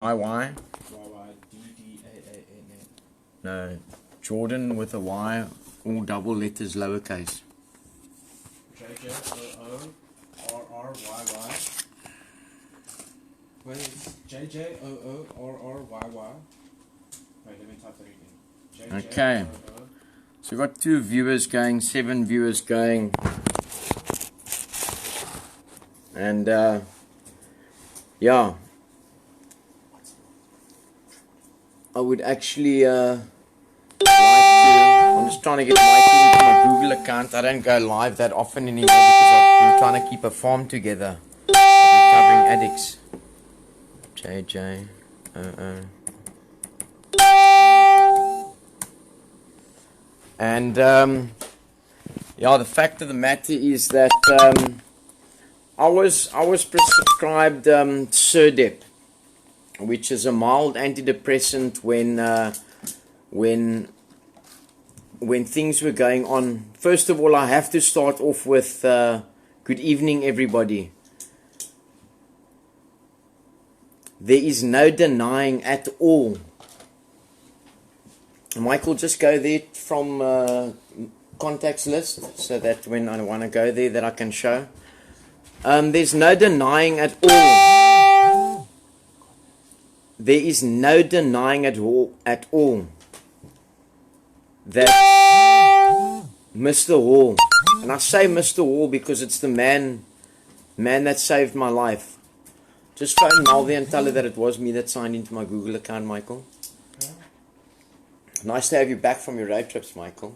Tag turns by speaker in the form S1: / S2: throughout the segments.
S1: Y.
S2: YYDDAANN.
S1: No, Jordan with a Y, all double letters, lowercase.
S2: JJOORRYY. Wait, JJOORRYY. Wait, let me type that again.
S1: Okay. So we've got 2 viewers going, 7 viewers going. And, yeah. I would actually, like to, I'm just trying to get Michael into my Google account. I don't go live that often anymore because I've been trying to keep a farm together of recovering addicts. JJOO. And, yeah, the fact of the matter is that, I was prescribed, Serdep, which is a mild antidepressant when things were going on. First of all, I have to start off with good evening, everybody. There is no denying at all. Michael, just go there from contacts list so that when I want to go there that I can show. There's no denying at all. There is no denying at all that Mr. Hall, and I say Mr. Hall because it's the man that saved my life. Just phone Malvi and tell her that it was me that signed into my Google account, Michael.
S2: Okay.
S1: Nice to have you back from your road trips, Michael.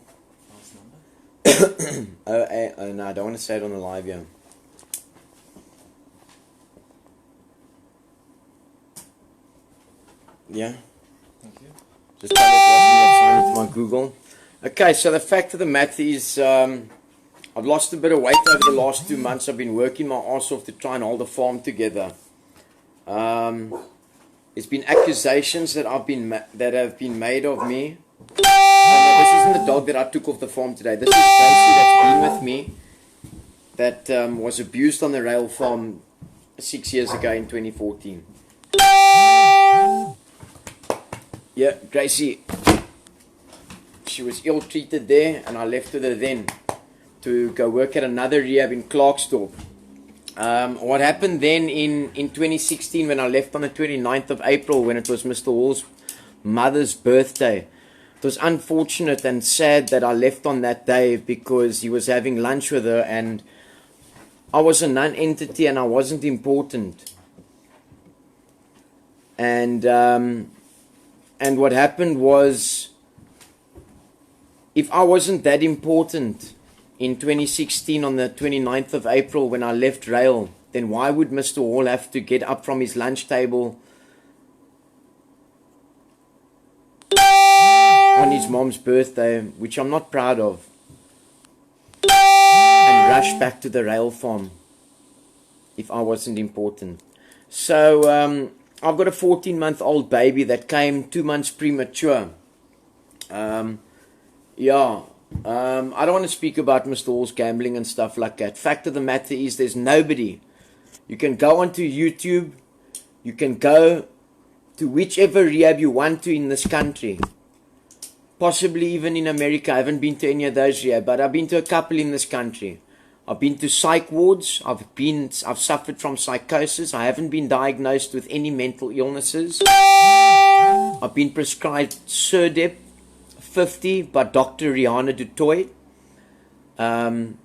S2: Nice number.
S1: Oh, no, I don't want to say it on the live, yeah. Yeah?
S2: Thank you.
S1: Just tell it was me that signed into my Google. Okay, so the fact of the matter is, I've lost a bit of weight over the last 2 months. I've been working my ass off to try and hold the farm together. There's been accusations that have been made of me. No, this isn't the dog that I took off the farm today. This is Gracie that's been with me, that was abused on the Rael farm 6 years ago in 2014. Yeah, Gracie. She was ill-treated there, and I left with her then to go work at another rehab in Clarksdorp. What happened then in 2016 when I left on the 29th of April, when it was Mr. Hall's mother's birthday, it was unfortunate and sad that I left on that day because he was having lunch with her and I was a non-entity and I wasn't important. And what happened was, if I wasn't that important in 2016 on the 29th of April when I left Rael, then why would Mr. Hall have to get up from his lunch table on his mom's birthday, which I'm not proud of, and rush back to the Rael farm if I wasn't important? So I've got a 14-month-old baby that came 2 months premature. Yeah, I don't want to speak about Mr. Hall's gambling and stuff like that. Fact of the matter is, there's nobody. You can go onto YouTube. You can go to whichever rehab you want to in this country. Possibly even in America. I haven't been to any of those rehab, but I've been to a couple in this country. I've been to psych wards. I've suffered from psychosis. I haven't been diagnosed with any mental illnesses. I've been prescribed Serdep 50 by Dr. Rihanna Dutoy. And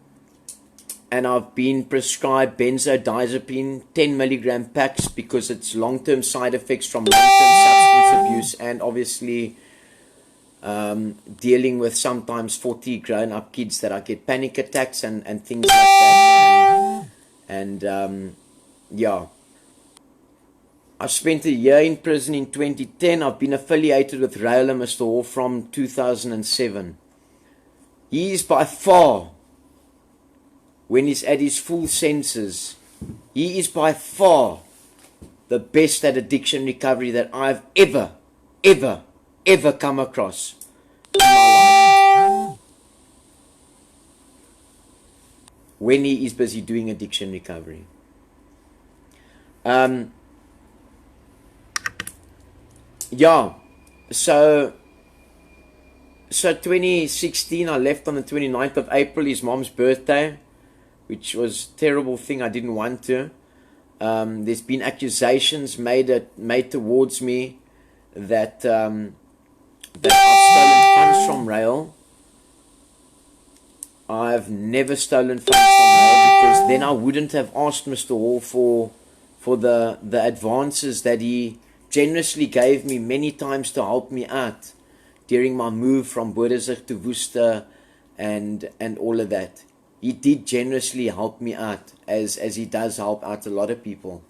S1: I've been prescribed benzodiazepine 10 milligram packs because it's long-term side effects from long-term substance abuse, and obviously dealing with sometimes 40 grown-up kids that I get panic attacks and things like that. And yeah. I spent a year in prison in 2010. I've been affiliated with Rael and Mr. Hall from 2007. He is by far, when he's at his full senses, he is by far the best at addiction recovery that I've ever come across in my life. When he is busy doing addiction recovery. yeah, so 2016, I left on the 29th of April, his mom's birthday, which was a terrible thing. I didn't want to. There's been accusations made towards me that that I've stolen funds from Rael. I've never stolen funds from Rael, because then I wouldn't have asked Mr. Hall for the advances that he generously gave me many times to help me out during my move from Boerdesig to Worcester and all of that. He did generously help me out, as he does help out a lot of people.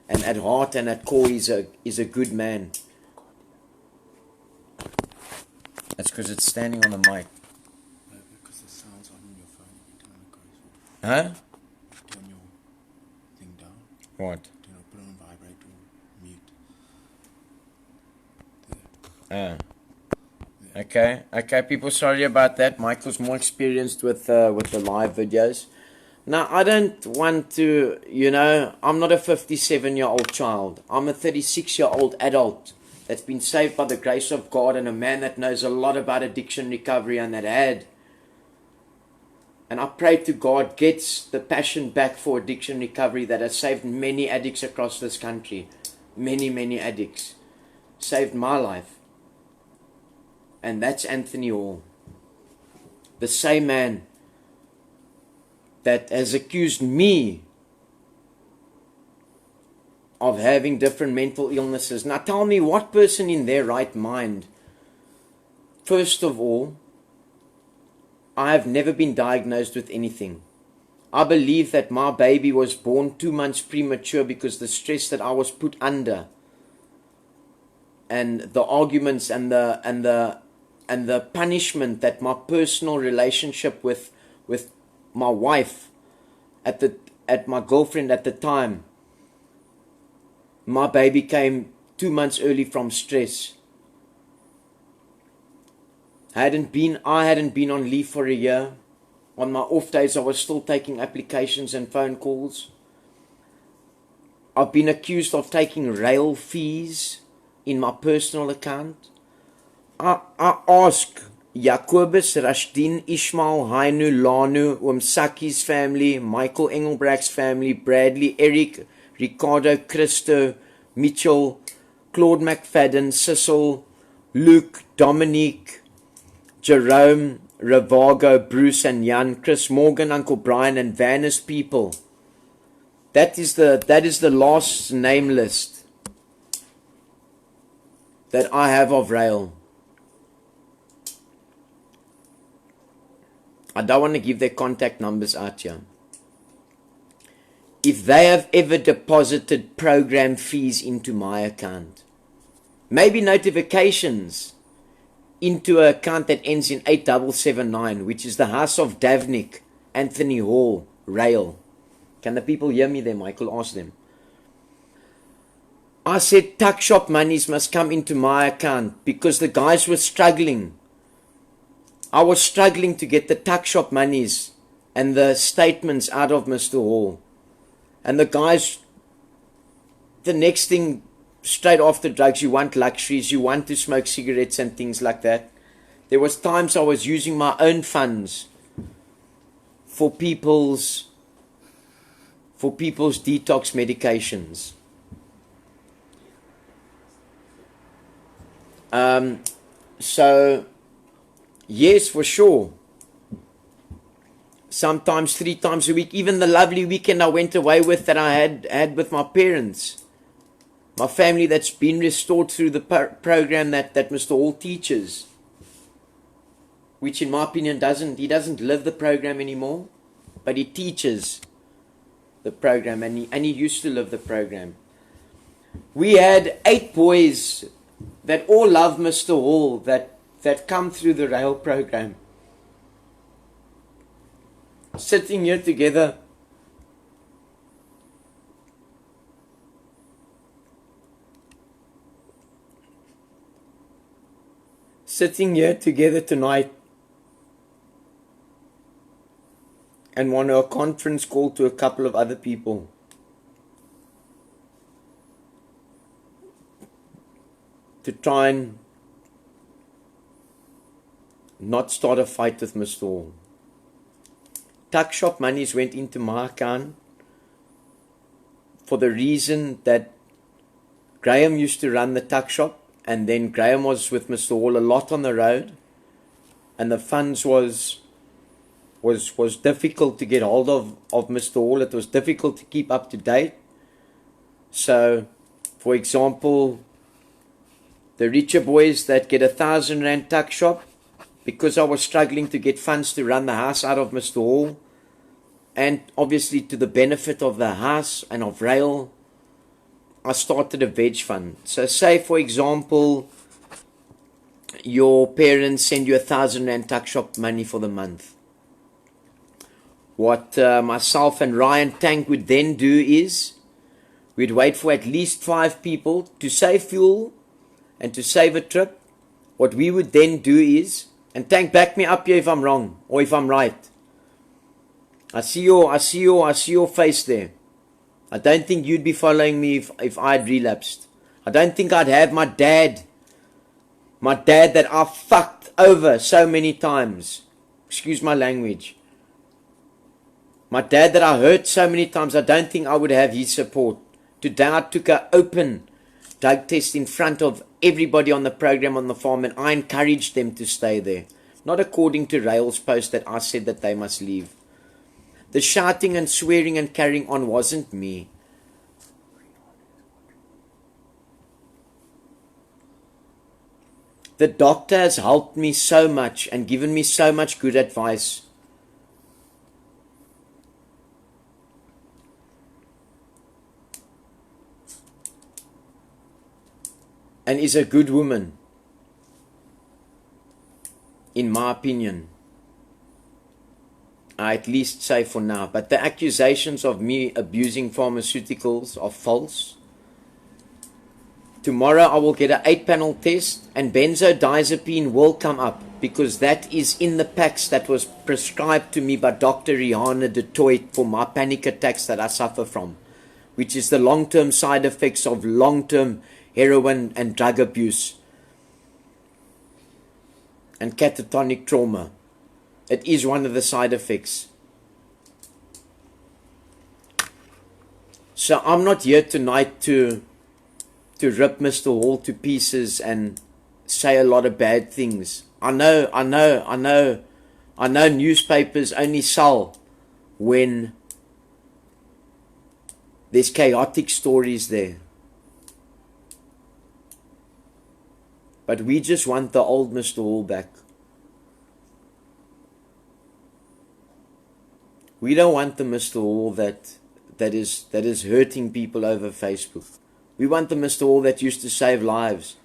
S1: And at heart and at core, he's a good man. That's because it's standing on the mic.
S2: No, because the sound's on your phone every time it goes off.
S1: Huh?
S2: Turn your thing down.
S1: What?
S2: Put it on vibrate or mute. There.
S1: Okay, people, sorry about that. Michael's more experienced with the live videos. Now, I don't want to, I'm not a 57-year-old child. I'm a 36-year-old adult that's been saved by the grace of God, and a man that knows a lot about addiction recovery, and I pray to God gets the passion back for addiction recovery that has saved many addicts across this country. Many, many addicts. Saved my life. And that's Anthony Hall. The same man that has accused me of having different mental illnesses. Now tell me, what person in their right mind? First of all, I have never been diagnosed with anything. I believe that my baby was born 2 months premature because the stress that I was put under, and the arguments and the punishment that my personal relationship with my wife, at my girlfriend at the time, my baby came 2 months early from stress. I hadn't been on leave for a year. On my off days, I was still taking applications and phone calls. I've been accused of taking Rael fees in my personal account. I ask Jacobus, Rashdin, Ishmael, Hainu, Lanu, Saki's family, Michael Engelbrecht's family, Bradley, Eric, Ricardo, Christo, Mitchell, Claude McFadden, Cecil, Luke, Dominique, Jerome, Ravago, Bruce and Jan, Chris Morgan, Uncle Brian and Vanna's people. That is the last name list that I have of Rael. I don't want to give their contact numbers out here. If they have ever deposited program fees into my account, maybe notifications into an account that ends in 8779, which is the house of Davnik, Anthony Hall, Rael. Can the people hear me there, Michael? Ask them. I said tuck shop monies must come into my account because the guys were struggling. I was struggling to get the tuck shop monies and the statements out of Mr. Hall. And the guys, the next thing, straight after drugs, you want luxuries, you want to smoke cigarettes and things like that. There was times I was using my own funds for people's detox medications. So yes, for sure. Sometimes 3 times a week. Even the lovely weekend I went away with that I had with my parents. My family that's been restored through the program that Mr. Hall teaches. Which in my opinion he doesn't live the program anymore. But he teaches the program and he used to live the program. We had 8 boys that all love Mr. Hall that come through the Rael program. Sitting here together. Sitting here together tonight. And on a conference call to a couple of other people. to try and not start a fight with Mr. Hall. Tuck shop monies went into my account for the reason that Graham used to run the tuck shop, and then Graham was with Mr. Hall a lot on the road, and the funds was difficult to get hold of Mr. Hall. It was difficult to keep up to date. So, for example, the richer boys that get R1,000 tuck shop, because I was struggling to get funds to run the house out of Mr. Hall, and obviously to the benefit of the house and of Rael, I started a veg fund. So say, for example, your parents send you R1,000 tuck shop money for the month. What myself and Ryan Tank would then do is, we'd wait for at least 5 people to save fuel and to save a trip. What we would then do is, and Tank, back me up here if I'm wrong or if I'm right. I see your face there. I don't think you'd be following me if I'd relapsed. I don't think I'd have my dad that I fucked over so many times. Excuse my language. My dad that I hurt so many times, I don't think I would have his support. Today I took an open drug test in front of everybody on the program on the farm, and I encouraged them to stay there. Not according to Rael's post that I said that they must leave. The shouting and swearing and carrying on wasn't me. The doctor has helped me so much and given me so much good advice. And is a good woman, in my opinion. I at least say for now. But the accusations of me abusing pharmaceuticals are false. Tomorrow I will get an 8-panel test, and benzodiazepine will come up, because that is in the packs that was prescribed to me by Dr. Rihanna de Toit for my panic attacks that I suffer from, which is the long-term side effects of long-term heroin and drug abuse and catatonic trauma. It is one of the side effects. So I'm not here tonight to rip Mr. Hall to pieces and say a lot of bad things. I know newspapers only sell when there's chaotic stories there. But we just want the old Mr. Hall back. We don't want the Mr. Hall that is hurting people over Facebook. We want the Mr. Hall that used to save lives.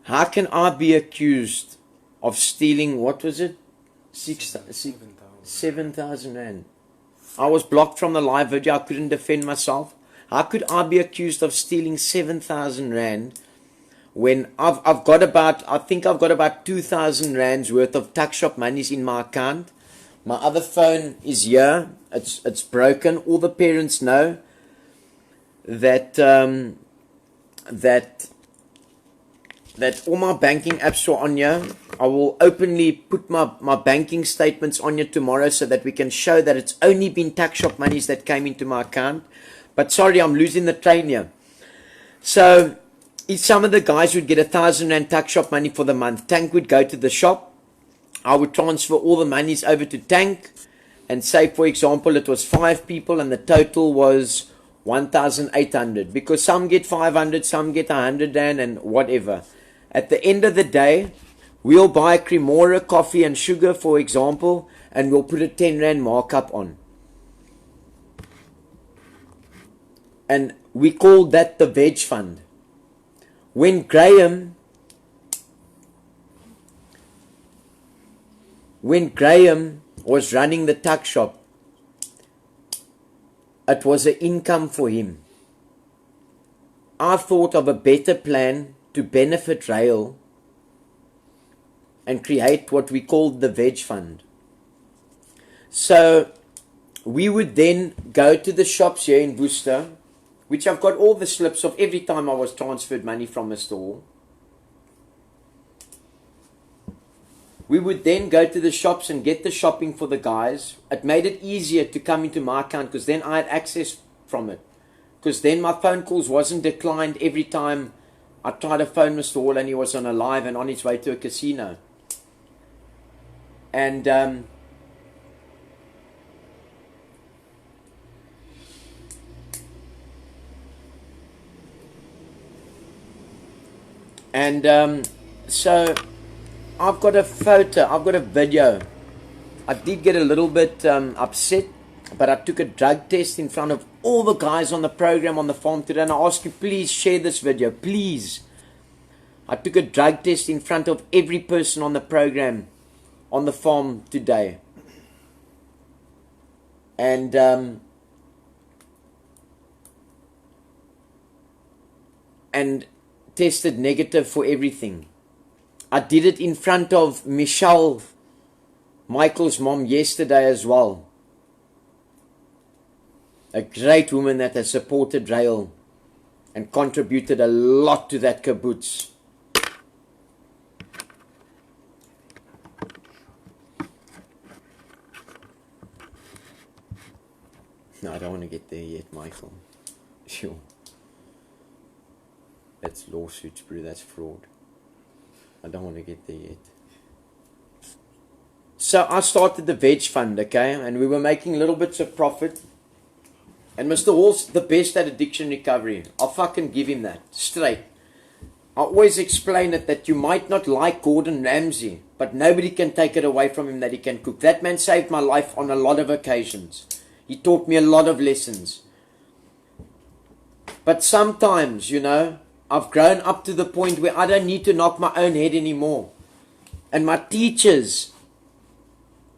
S1: How can I be accused of stealing, what was it? 7,000 Rand. I was blocked from the live video. I couldn't defend myself. How could I be accused of stealing 7,000 Rand when I've got about 2,000 Rands worth of tuck shop monies in my account? My other phone is here. It's broken. All the parents know that all my banking apps are on here. I will openly put my banking statements on here tomorrow so that we can show that it's only been tuck shop monies that came into my account. But sorry, I'm losing the train here. So, if some of the guys would get 1,000 Rand tuck shop money for the month, Tank would go to the shop. I would transfer all the monies over to Tank. And say, for example, it was 5 people and the total was 1,800. Because some get 500, some get 100 Rand and whatever. At the end of the day, we'll buy Cremora coffee and sugar, for example, and we'll put a 10 Rand markup on. And we called that the veg fund. When Graham was running the tuck shop, it was an income for him. I thought of a better plan to benefit Rael and create what we called the veg fund. So we would then go to the shops here in Worcester, which I've got all the slips of every time I was transferred money from Mr. Hall. We would then go to the shops and get the shopping for the guys. It made it easier to come into my account because then I had access from it. Because then my phone calls wasn't declined every time I tried to phone Mr. Hall and he was on a live and on his way to a casino. And so I've got a photo, I've got a video. I did get a little bit upset, but I took a drug test in front of all the guys on the program on the farm today, and I ask you, please share this video, please. I took a drug test in front of every person on the program on the farm today. And tested negative for everything. I did it in front of Michelle, Michael's mom, yesterday as well. A great woman that has supported Rael and contributed a lot to that kibbutz. No, I don't want to get there yet, Michael. Sure. That's lawsuits, bro. That's fraud. I don't want to get there yet. So I started the veg fund, okay? And we were making little bits of profit. And Mr. Hall's the best at addiction recovery. I'll fucking give him that. Straight. I always explain it that you might not like Gordon Ramsay, but nobody can take it away from him that he can cook. That man saved my life on a lot of occasions. He taught me a lot of lessons. But sometimes, you know, I've grown up to the point where I don't need to knock my own head anymore. And my teachers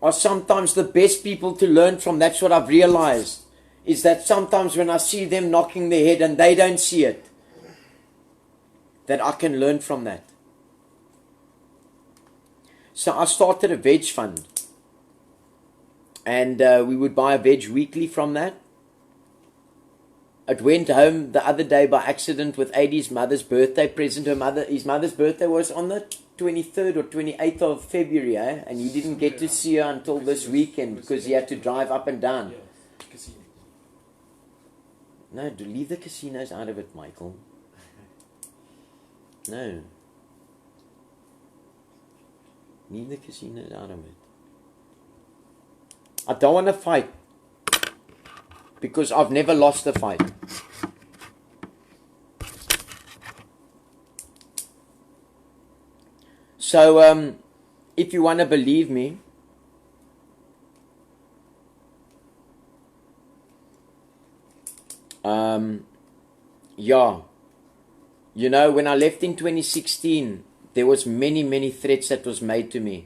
S1: are sometimes the best people to learn from. That's what I've realized. Is that sometimes when I see them knocking their head and they don't see it, that I can learn from that. So I started a veg fund. And we would buy a veg weekly from that. It went home the other day by accident with Adie's mother's birthday present. His mother's birthday was on the 23rd or 28th of February, eh? And he didn't get to see her until this weekend because he had to drive up and down. No, leave the casinos out of it, Michael. No. Leave the casinos out of it. I don't want to fight. Because I've never lost a fight. So, if you want to believe me, yeah, you know, when I left in 2016, there was many threats that was made to me.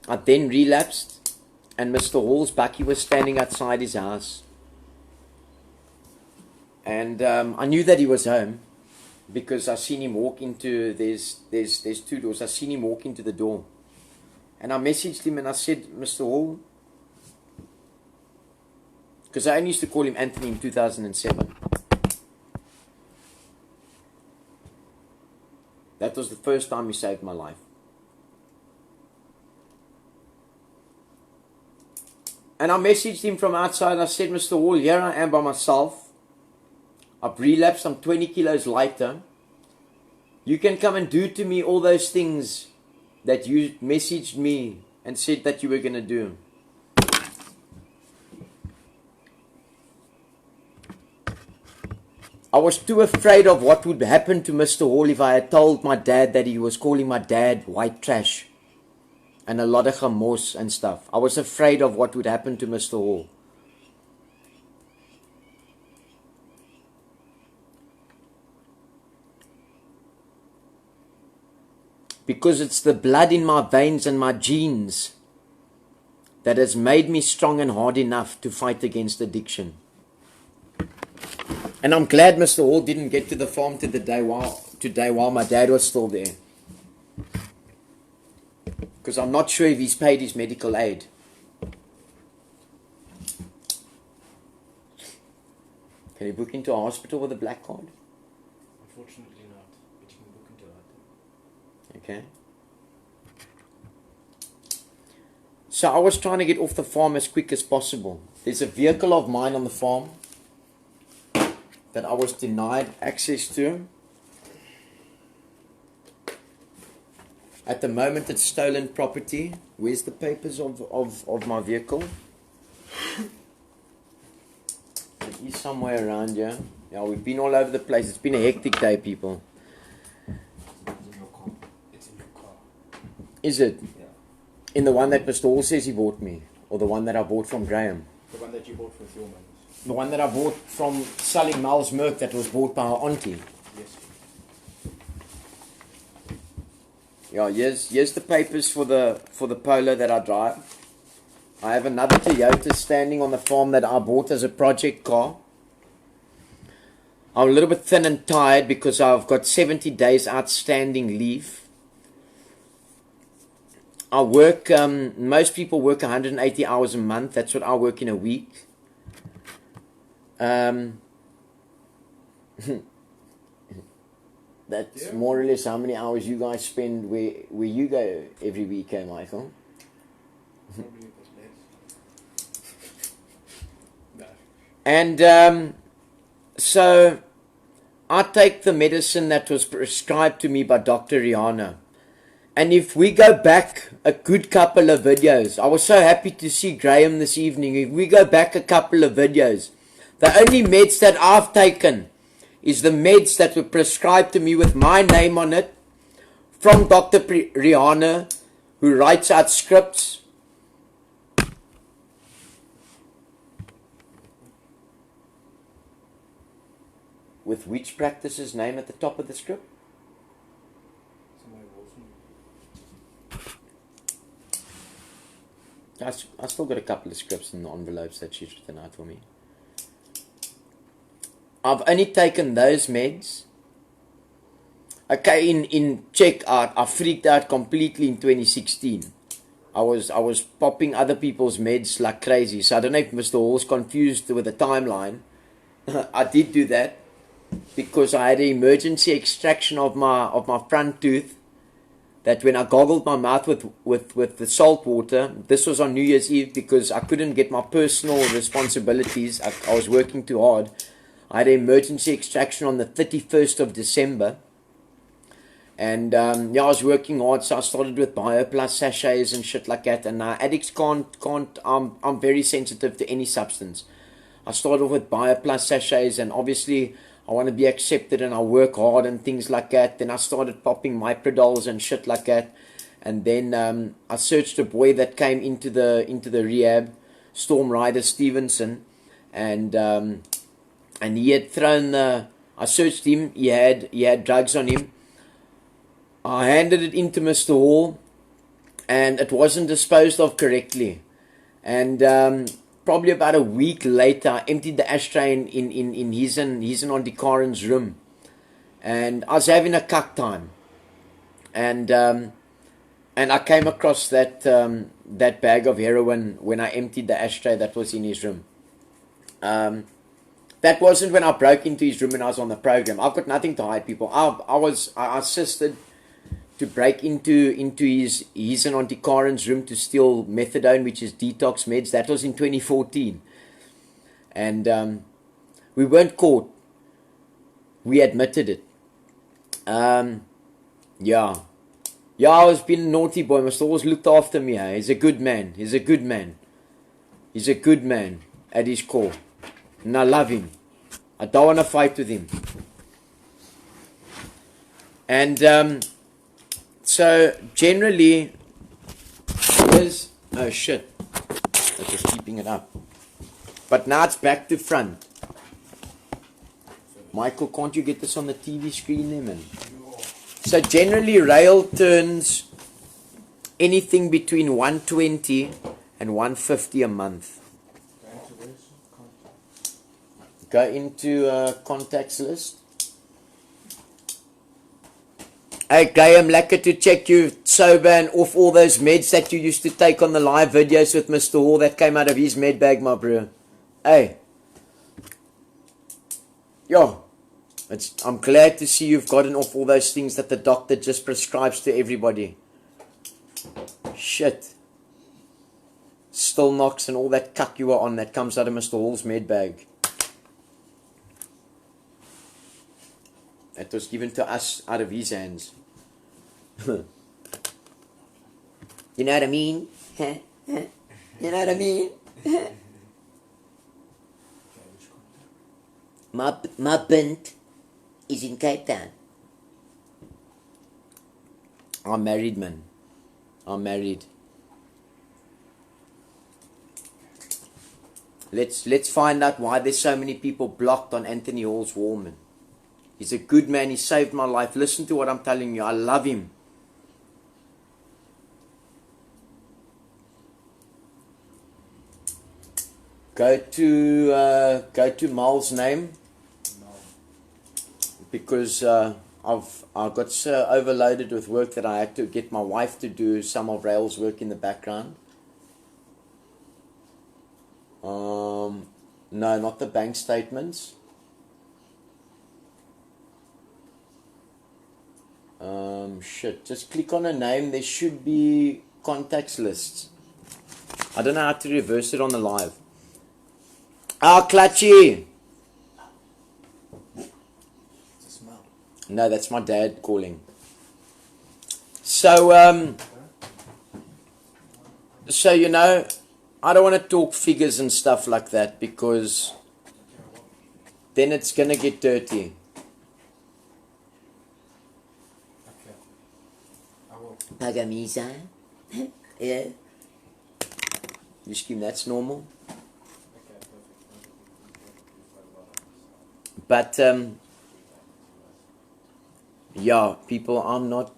S1: I then relapsed, and Mr. Hall's Bucky was standing outside his house. And I knew that he was home because I seen him walk into, there's two doors. I seen him walk into the door. And I messaged him and I said, Mr. Hall, because I only used to call him Anthony in 2007. That was the first time he saved my life. And I messaged him from outside. I said, Mr. Hall, here I am by myself. I've relapsed, I'm 20 kilos lighter. You can come and do to me all those things that you messaged me and said that you were going to do. I was too afraid of what would happen to Mr. Hall if I had told my dad that he was calling my dad white trash and a lot of chamos and stuff. I was afraid of what would happen to Mr. Hall. Because it's the blood in my veins and my genes that has made me strong and hard enough to fight against addiction. And I'm glad Mr. Hall didn't get to the farm today while my dad was still there. Because I'm not sure if he's paid his medical aid. Can you book into a hospital with a black card?
S2: Unfortunately not, but you can book into that.
S1: Okay. So I was trying to get off the farm as quick as possible. There's a vehicle of mine on the farm that I was denied access to. At the moment it's stolen property. Where's the papers of my vehicle? It is somewhere around here. Yeah, we've been all over the place. It's been a hectic day, people.
S2: It's in your car. It's in your car.
S1: Is it?
S2: Yeah.
S1: In the one that Mr. Hall says he bought me? Or the one that I bought from Graham?
S2: The one that you bought with your money.
S1: The one that I bought from selling Mal's Merc that was bought by our auntie.
S2: Yes.
S1: Yeah, here's the papers for the Polo that I drive. I have another Toyota standing on the farm that I bought as a project car. I'm a little bit thin and tired because I've got 70 days outstanding leave. I work, most people work 180 hours a month. That's what I work in a week. That's more or less how many hours you guys spend where you go every week, Michael?
S2: Probably a bit less. No.
S1: And so I take the medicine that was prescribed to me by Dr. Rihanna. And if we go back a good couple of videos, I was so happy to see Graham this evening. If we go back a couple of videos, the only meds that I've taken is the meds that were prescribed to me with my name on it from Dr. Rihanna, who writes out scripts. With which practice's name at the top of the script?
S2: Somebody else.
S1: I still got a couple of scripts in the envelopes that she's written out for me. I've only taken those meds. Okay, in check out, I freaked out completely in 2016. I was popping other people's meds like crazy. So I don't know if Mr. Hall's confused with the timeline. I did do that because I had an emergency extraction of my front tooth. That when I goggled my mouth with the salt water, this was on New Year's Eve because I couldn't get my personal responsibilities. I was working too hard. I had an emergency extraction on the 31st of December. And yeah, I was working hard, so I started with BioPlus sachets and shit like that. And addicts can't. I'm very sensitive to any substance. I started off with BioPlus sachets, and obviously I want to be accepted, and I work hard and things like that. Then I started popping Myprodols and shit like that. And then I searched a boy that came into the rehab, Storm Rider Stevenson, and he had thrown I searched him. He had drugs on him. I handed it into Mr. Hall, and it wasn't disposed of correctly. And probably about a week later, I emptied the ashtray in his and Ondikaran's room, and I was having a cuck time, and I came across that bag of heroin when I emptied the ashtray that was in his room. That wasn't when I broke into his room and I was on the program. I've got nothing to hide, people. I assisted to break into his and Auntie Karen's room to steal methadone, which is detox meds. That was in 2014. And we weren't caught. We admitted it. Yeah, I was being a naughty boy. Must always looked after me. Eh? He's a good man. He's a good man at his core. And I love him. I don't want to fight with him. And so generally, oh shit, that was keeping it up. But now it's back to front. Michael, can't you get this on the TV screen there, man? So generally, Rael turns anything between 120 and 150 a month. Go into contacts list. Hey Graham, lekker to check you sober and off all those meds that you used to take on the live videos with Mr. Hall that came out of his med bag, my bro. Hey. yeah, I'm glad to see you've gotten off all those things that the doctor just prescribes to everybody. Shit. Still knocks and all that cuck you are on that comes out of Mr. Hall's med bag. That was given to us out of his hands. You know what I mean? You know what I mean? My bint is in Cape Town. I'm married, man. I'm married. Let's find out why there's so many people blocked on Anthony Hall's wall, man. He's a good man. He saved my life. Listen to what I'm telling you. I love him. Go to Mal's name, because I got so overloaded with work that I had to get my wife to do some of Rael's work in the background. No, not the bank statements. Shit, just click on a name. There should be contacts lists. I don't know how to reverse it on the live. Ah, Clutchy!
S2: It's a smell.
S1: No, that's my dad calling. So, you know, I don't want to talk figures and stuff like that, because then it's going to get dirty.
S2: Okay. I will.
S1: Pagamisa? Yeah. You scream, that's normal.
S2: Okay, perfect.
S1: But, yeah, people, I'm not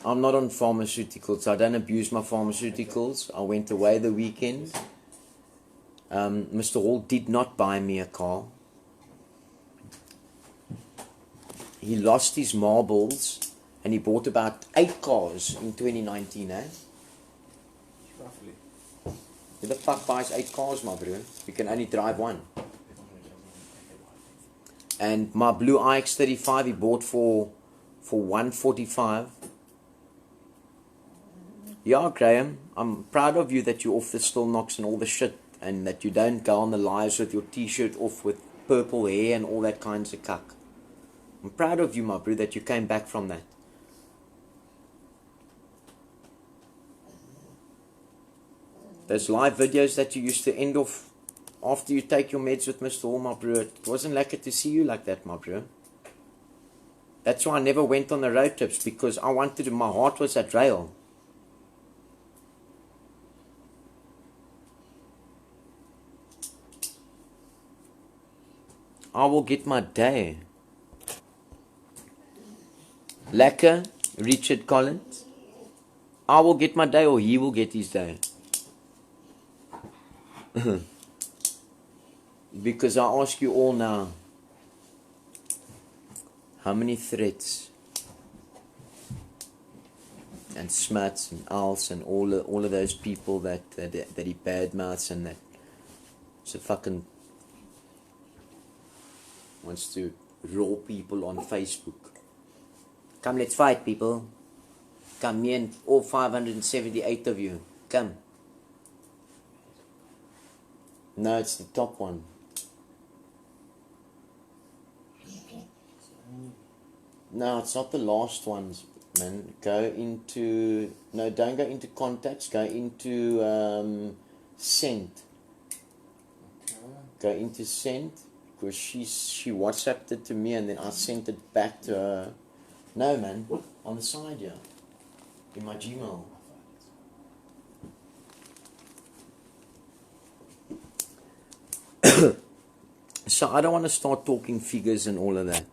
S1: on pharmaceuticals. I don't abuse my pharmaceuticals. I went away the weekend. Mr. Hall did not buy me a car. He lost his marbles and he bought about 8 cars in 2019, eh?
S2: Roughly.
S1: Who the fuck buys 8 cars, my bro? You can only drive one. And my blue iX35 he bought for 145. Yeah, Graham, I'm proud of you that you're off the still knocks and all the shit, and that you don't go on the lives with your t-shirt off with purple hair and all that kinds of cuck. I'm proud of you, my bro, that you came back from that. Those live videos that you used to end off after you take your meds with Mr. Hall, my bro, it wasn't lucky to see you like that, my bro. That's why I never went on the road trips, because I wanted to, my heart was at Rael. I will get my day. Lekker, Richard Collins. I will get my day, or he will get his day. Because I ask you all now, how many threats and smuts and owls and all of those people that he badmouths and that so fucking wants to raw people on Facebook. Come, let's fight, people. Come, me and all 578 of you. Come. No, it's the top one. No, it's not the last ones, man. Go into... No, don't go into contacts. Go into sent.
S2: Okay.
S1: Go into sent. Because she WhatsApped it to me and then I sent it back to her. No, man. On the side here. In my Gmail. So I don't want to start talking figures and all of that.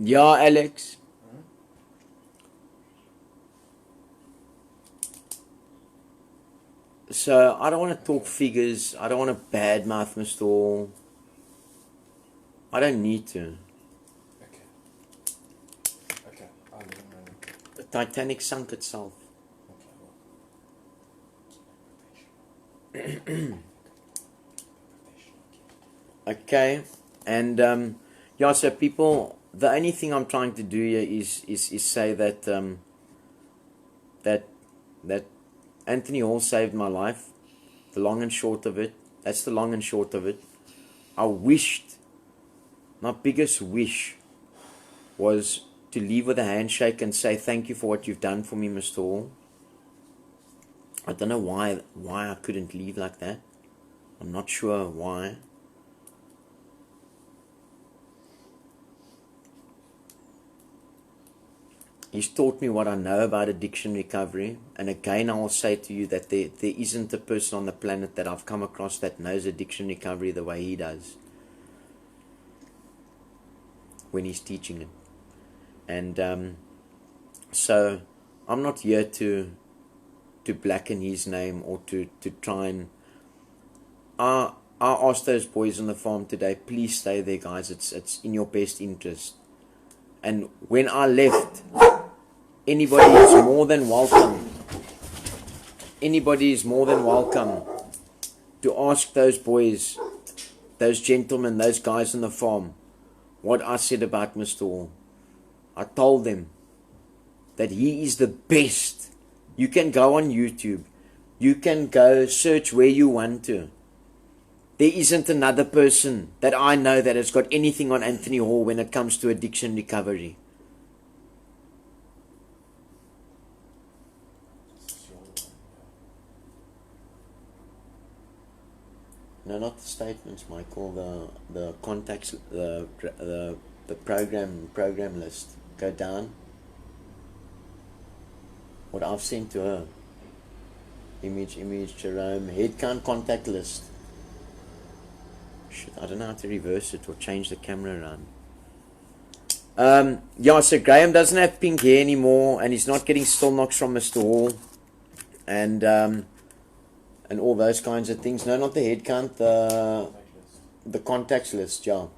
S1: Yeah, Alex. So I don't want to talk figures. I don't want to badmouth Mr. Hall. I don't need to.
S2: Okay. Okay. I'll leave it.
S1: Titanic sunk itself. Okay, and yeah, so people, the only thing I'm trying to do here is say that that Anthony Hall saved my life. The long and short of it. That's the long and short of it. I wished, my biggest wish was to leave with a handshake and say thank you for what you've done for me, Mr. Hall. I don't know why I couldn't leave like that. I'm not sure why. He's taught me what I know about addiction recovery. And again, I will say to you that there isn't a person on the planet that I've come across that knows addiction recovery the way he does when he's teaching it. And so I'm not here to blacken his name or to try and... I asked those boys on the farm today, please stay there, guys. It's in your best interest. And when I left, anybody is more than welcome. Anybody is more than welcome to ask those boys, those gentlemen, those guys on the farm, what I said about Mr. Hall. I told them that he is the best. You can go on YouTube. You can go search where you want to. There isn't another person that I know that has got anything on Anthony Hall when it comes to addiction recovery. No, not the statements, Michael. The contacts, the program list. Go down. What I've sent to her. Image, Jerome, headcount contact list. Shit, I don't know how to reverse it or change the camera around. Yeah, so Graham doesn't have pink hair anymore, and he's not getting still knocks from Mr. Hall, and all those kinds of things. No, not the head count, the contacts list. Yeah.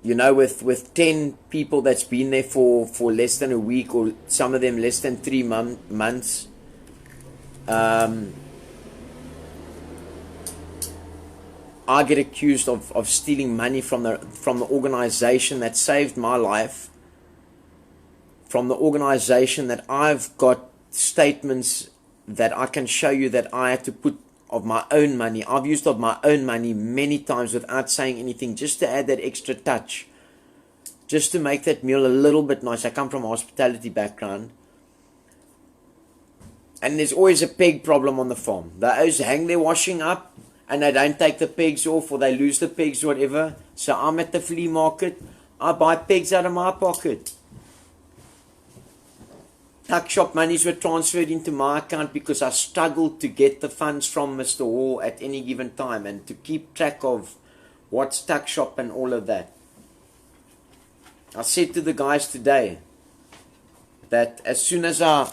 S1: You know, with 10 people that's been there for less than a week, or some of them less than 3 months. I get accused of stealing money from the organization that saved my life, from the organization that I've got statements that I can show you that I had to put of my own money. I've used of my own money many times without saying anything, just to add that extra touch, just to make that meal a little bit nice. I come from a hospitality background, and there's always a peg problem on the farm. They always hang their washing up, and they don't take the pegs off, or they lose the pegs or whatever. So I'm at the flea market, I buy pegs out of my pocket. Tuck shop monies were transferred into my account because I struggled to get the funds from Mr. Hall at any given time, and to keep track of what's tuck shop and all of that. I said to the guys today that as soon as I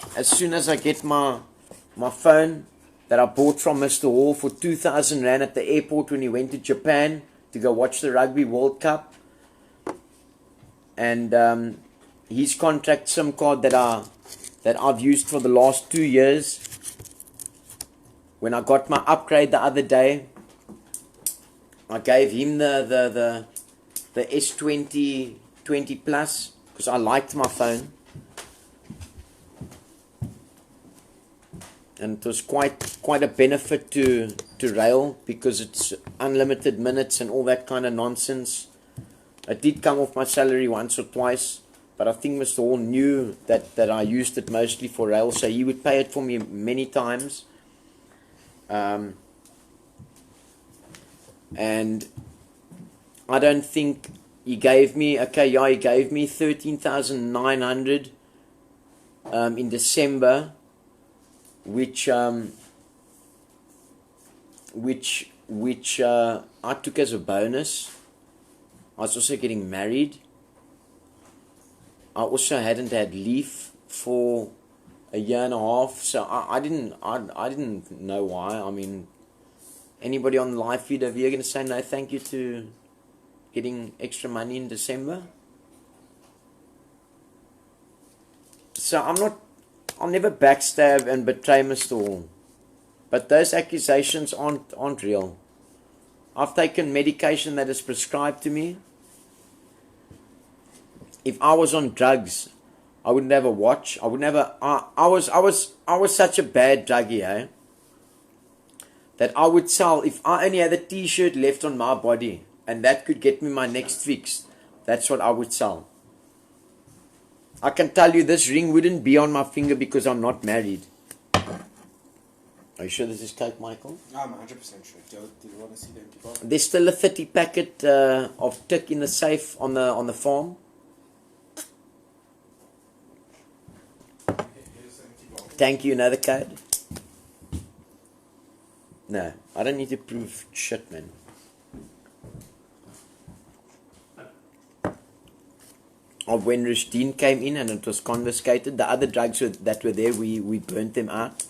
S1: get my phone that I bought from Mr. Hall for 2,000 Rand at the airport when he went to Japan to go watch the Rugby World Cup, and his contract SIM card that I've used for the last 2 years. When I got my upgrade the other day, I gave him the S20 20 Plus because I liked my phone. And it was quite a benefit to Rael because it's unlimited minutes and all that kind of nonsense. It did come off my salary once or twice, but I think Mr. Hall knew that I used it mostly for Rael, so he would pay it for me many times. And I don't think he gave me, he gave me 13,900 in December, which I took as a bonus. I was also getting married. I also hadn't had leave for a year and a half, so I didn't know why. I mean, anybody on the live feed over here going to say no thank you to getting extra money in December? So I'll never backstab and betray Mr. Hall. But those accusations aren't real. I've taken medication that is prescribed to me. If I was on drugs, I wouldn't have a watch. I wouldn't have a. I was such a bad druggie, eh? That I would sell if I only had a T-shirt left on my body, and that could get me my next fix. That's what I would sell. I can tell you this ring wouldn't be on my finger because I'm not married. Are you sure this is Coke, Michael?
S3: I'm 100% sure. Do you want to see the empty bottle?
S1: There's still a 30 packet of tick in the safe on the farm.
S3: Here's the empty bottle.
S1: Thank you. Another code? No, I don't need to prove shit, man. Of when Rushdien came in and it was confiscated, the other drugs that were there, we burnt them out.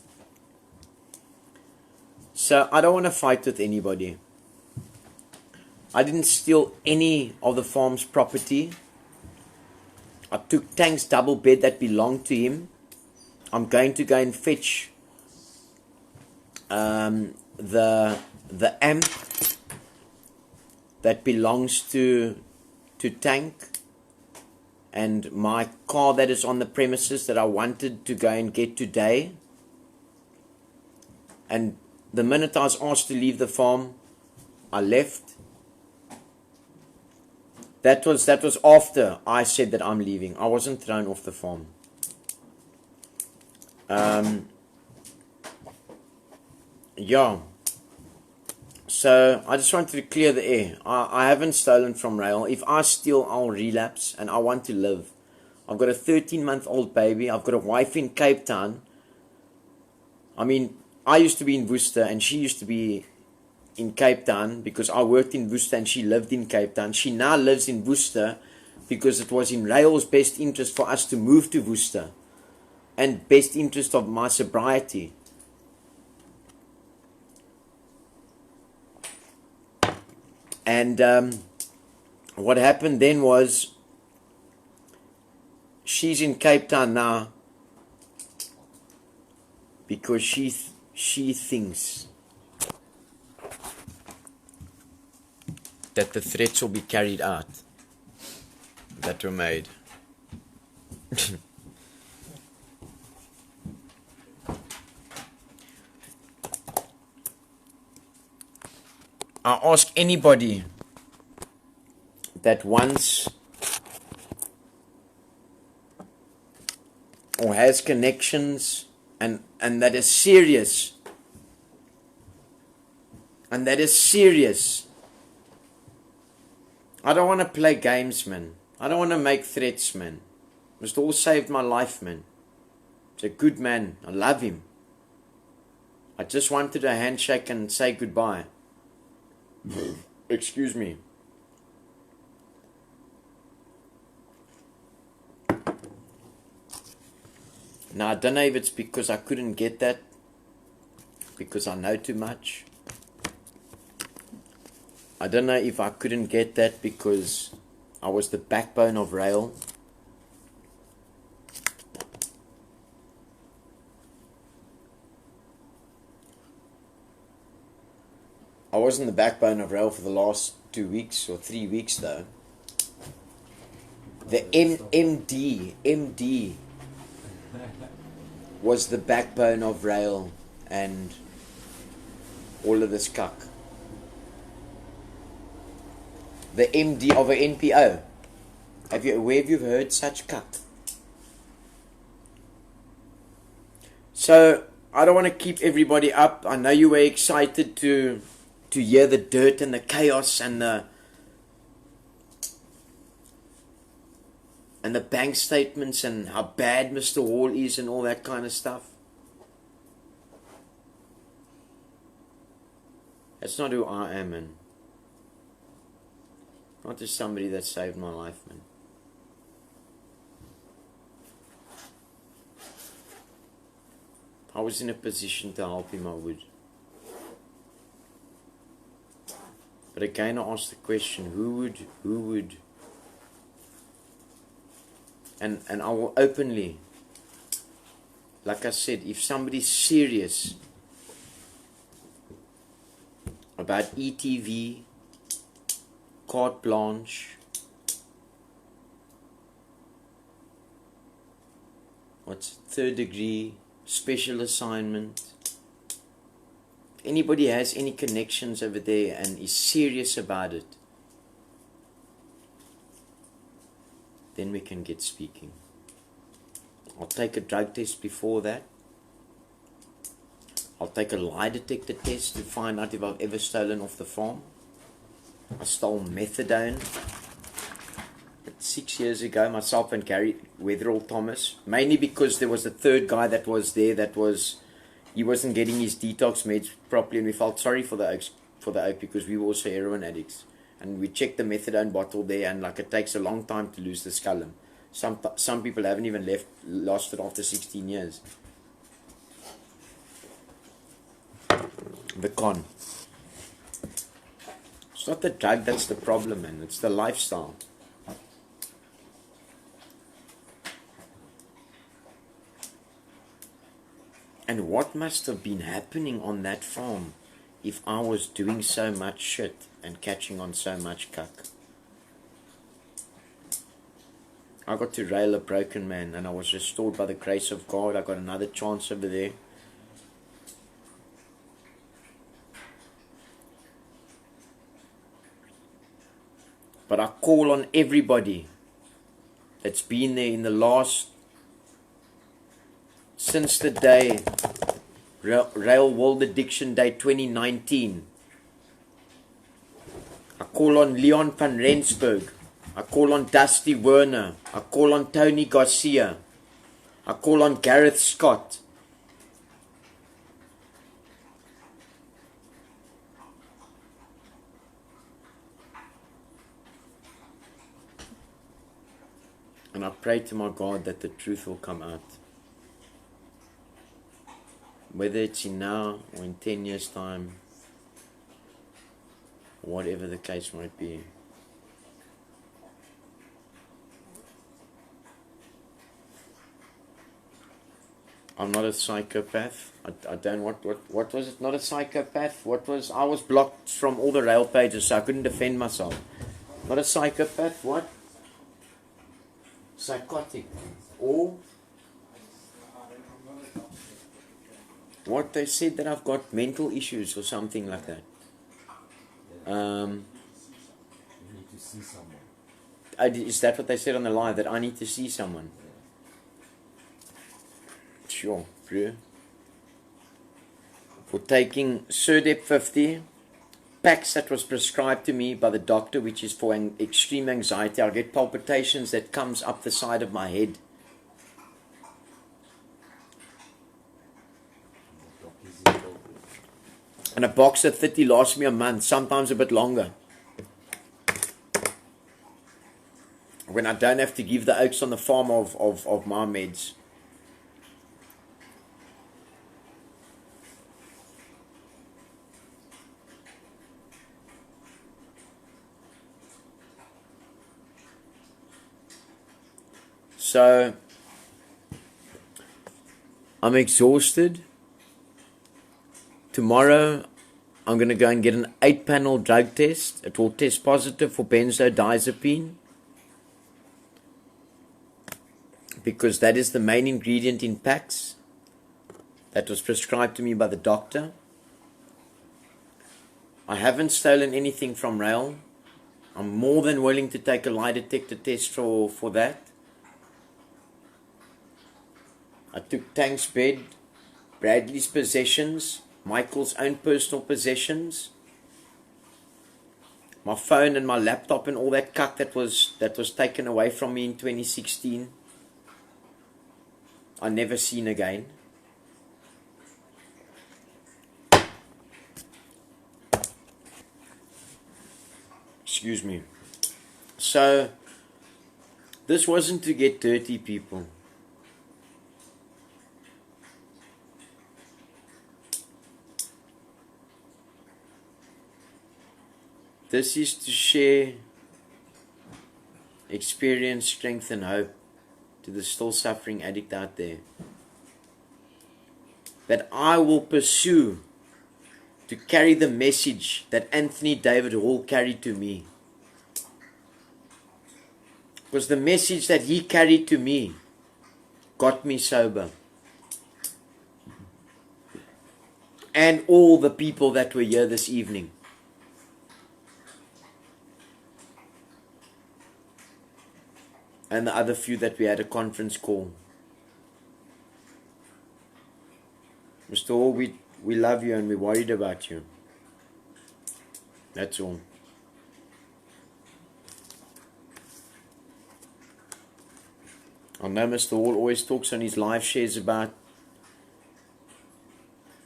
S1: So I don't want to fight with anybody. I didn't steal any of the farm's property. I took Tank's double bed that belonged to him. I'm going to go and fetch the amp that belongs to Tank, and my car that is on the premises that I wanted to go and get today. And the minute I was asked to leave the farm, I left. That was after I said that I'm leaving. I wasn't thrown off the farm. Yeah. So I just wanted to clear the air. I haven't stolen from Rael. If I steal, I'll relapse, and I want to live. I've got a 13-month-old baby. I've got a wife in Cape Town. I mean, I used to be in Worcester and she used to be in Cape Town because I worked in Worcester and she lived in Cape Town. She now lives in Worcester because it was in Rael's best interest for us to move to Worcester and best interest of my sobriety. And what happened then was she's in Cape Town now because she thinks that the threats will be carried out that were made. I ask anybody that wants or has connections and that is serious. And that is serious. I don't want to play games, man. I don't want to make threats, man. Mr. All saved my life, man. He's a good man. I love him. I just wanted a handshake and say goodbye. Excuse me. Now, I don't know if it's because I couldn't get that, because I know too much. I don't know if I couldn't get that because I was the backbone of Rael. I wasn't the backbone of Rael for the last 2 weeks or 3 weeks though. The MD was the backbone of Rael and all of this cuck. The MD of a NPO. Where have you heard such cuck? So I don't want to keep everybody up. I know you were excited to hear the dirt and the chaos and the bank statements and how bad Mr. Hall is and all that kind of stuff. That's not who I am, man. Not just somebody that saved my life, man. If I was in a position to help him, I would. But again, I ask the question, who would, and I will openly like I said, if somebody's serious about ETV, carte blanche, what's third degree, special assignment, if anybody has any connections over there and is serious about it, then we can get speaking. I'll take a drug test before that. I'll take a lie detector test to find out if I've ever stolen off the farm. I stole methadone 6 years ago, myself and Gary Weatherall Thomas, mainly because there was a third guy that was there he wasn't getting his detox meds properly, and we felt sorry for the oak because we were also heroin addicts. And we checked the methadone bottle there, and like it takes a long time to lose the skullum. Some people haven't even lost it after 16 years. The con. It's not the drug that's the problem, man. It's the lifestyle. And what must have been happening on that farm if I was doing so much shit and catching on so much cuck? I got to Rael a broken man, and I was restored by the grace of God. I got another chance over there. But I call on everybody that's been there in the last, since the day, Rael World Addiction Day 2019. I call on Leon van Rensburg. I call on Dusty Werner. I call on Tony Garcia. I call on Gareth Scott. And I pray to my God that the truth will come out. Whether it's in now or in 10 years' time, whatever the case might be. I'm not a psychopath. I don't, what was it? Not a psychopath? I was blocked from all the Rail pages, so I couldn't defend myself. Not a psychopath, what? Psychotic. Or what they said, that I've got mental issues or something like that.
S4: You need to see someone.
S1: Is that what they said on the live, that I need to see someone? Sure, bro. For taking Surdep 50, Pax that was prescribed to me by the doctor, which is for extreme anxiety. I get palpitations that comes up the side of my head. And a box of 30 lasts me a month, sometimes a bit longer. When I don't have to give the oaks on the farm of my meds. So, I'm exhausted. Tomorrow, I'm going to go and get an 8-panel drug test. It will test positive for benzodiazepine, because that is the main ingredient in Pax that was prescribed to me by the doctor. I haven't stolen anything from Rael. I'm more than willing to take a lie detector test for that. I took Tank's bed, Bradley's possessions, Michael's own personal possessions, my phone and my laptop and all that cuck that was taken away from me in 2016. I never seen again. Excuse me. So, this wasn't to get dirty, people. This is to share experience, strength and hope to the still suffering addict out there. that I will pursue to carry the message that Anthony David Hall carried to me. Because the message that he carried to me got me sober. And all the people that were here this evening. And the other few that we had a conference call. Mr. Hall, we love you and we're worried about you. That's all. I know Mr. Hall always talks on his live shares about,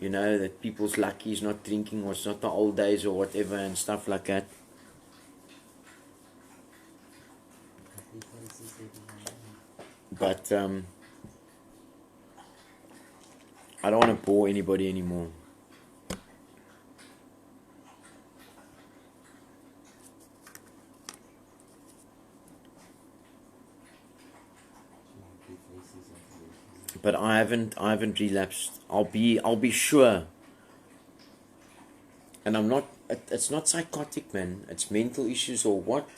S1: you know, that people's lucky he's not drinking or it's not the old days or whatever and stuff like that. But I don't want to bore anybody anymore. But I haven't relapsed. I'll be sure. And I'm not, it's not psychotic, man. It's mental issues or what?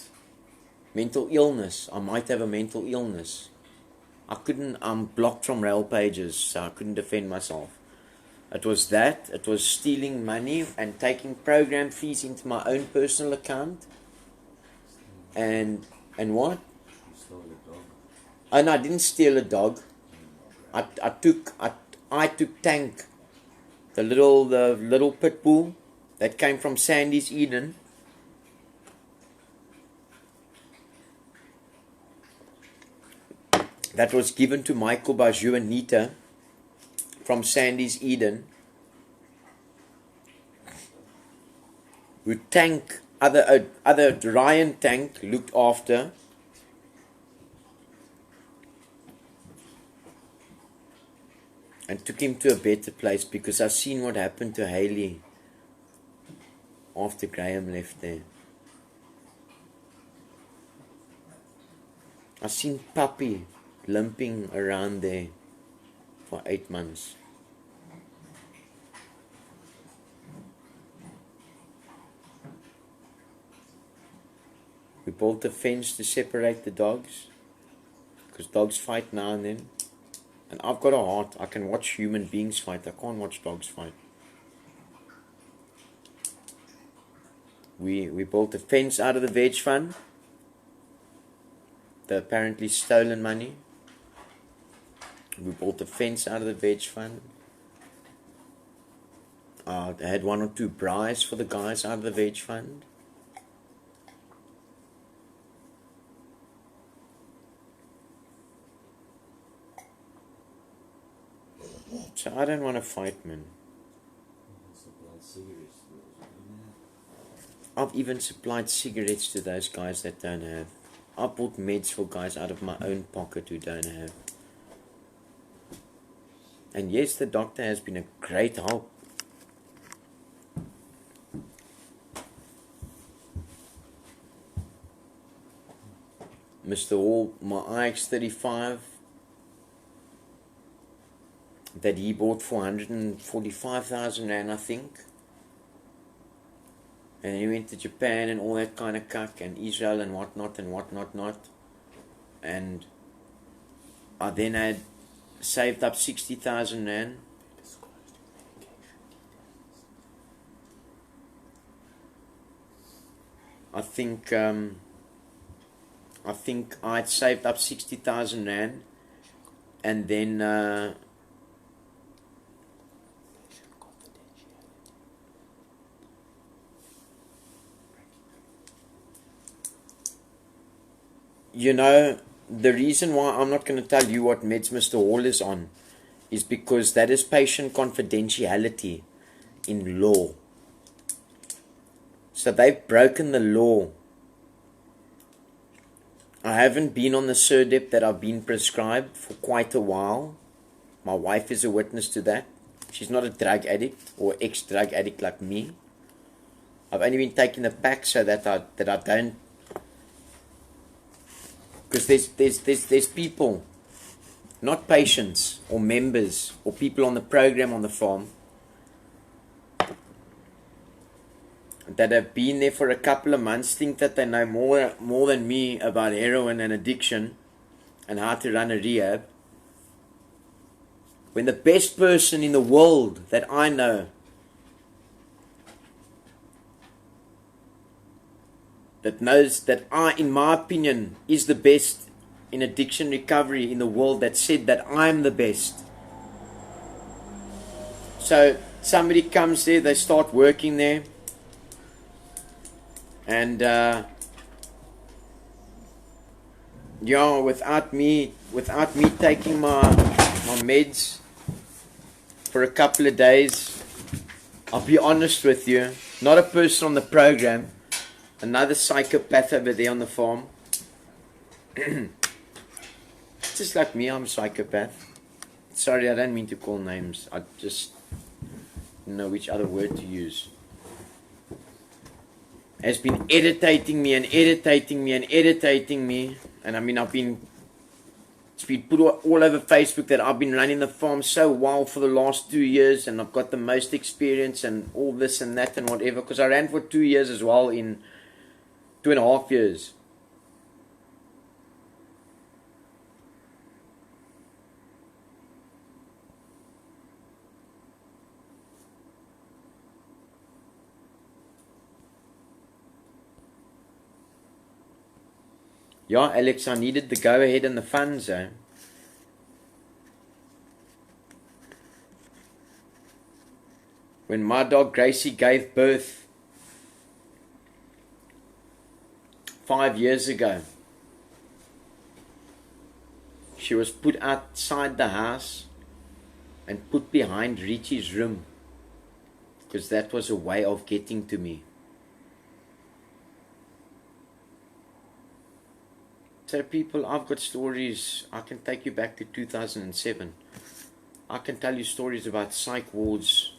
S1: Mental illness. I might have a mental illness. I'm blocked from Rael pages, so I couldn't defend myself. It was that. It was stealing money and taking program fees into my own personal account. And what?
S4: You stole a dog.
S1: Oh no, I didn't steal a dog. I took Tank, the little pit bull that came from Sandy's Eden. That was given to Michael by Juanita from Sandy's Eden. Who Tank, other Ryan Tank looked after. And took him to a better place because I've seen what happened to Haley after Graham left there. I've seen Puppy limping around there for 8 months. We built a fence to separate the dogs because dogs fight now and then. And I've got a heart. I can watch human beings fight. I can't watch dogs fight. We built a fence out of the veg fund. The apparently stolen money. We built a fence out of the veg fund. I had 1 or 2 braais for the guys out of the veg fund. So I don't want to fight, man. I've even supplied cigarettes to those guys that don't have. I bought meds for guys out of my own pocket who don't have. And yes, the doctor has been a great help. Mr. Hall, my IX35 that he bought for 145,000 rand, I think. And he went to Japan and all that kind of cuck and Israel and whatnot and whatnot. And I then had saved up 60,000 rand. I think I had saved up 60,000 rand, and then you know, the reason why I'm not going to tell you what meds Mr. Hall is on is because that is patient confidentiality in law. So they've broken the law. I haven't been on the SIRDEP that I've been prescribed for quite a while. My wife is a witness to that. She's not a drug addict or ex-drug addict like me. I've only been taking the pack so that I don't. Because there's people not patients or members or people on the program on the farm, that have been there for a couple of months think that they know more than me about heroin and addiction and how to run a rehab, when the best person in the world that I know that knows that I, in my opinion, is the best in addiction recovery in the world, that said that I'm the best. So somebody comes there, they start working there, and without me taking my meds for a couple of days, I'll be honest with you, not a person on the program, another psychopath over there on the farm. Just like me, I'm a psychopath. Sorry, I don't mean to call names. I just don't know which other word to use. Has been irritating me. And I mean, it's been put all over Facebook that I've been running the farm so well for the last 2 years, and I've got the most experience and all this and that and whatever, because I ran for 2 years as well in 2.5 years. Yeah, Alex, I needed the go-ahead and the funds, eh? When my dog Gracie gave birth 5 years ago, she was put outside the house and put behind Richie's room, because that was a way of getting to me. So people, I've got stories. I can take you back to 2007. I can tell you stories about psych wards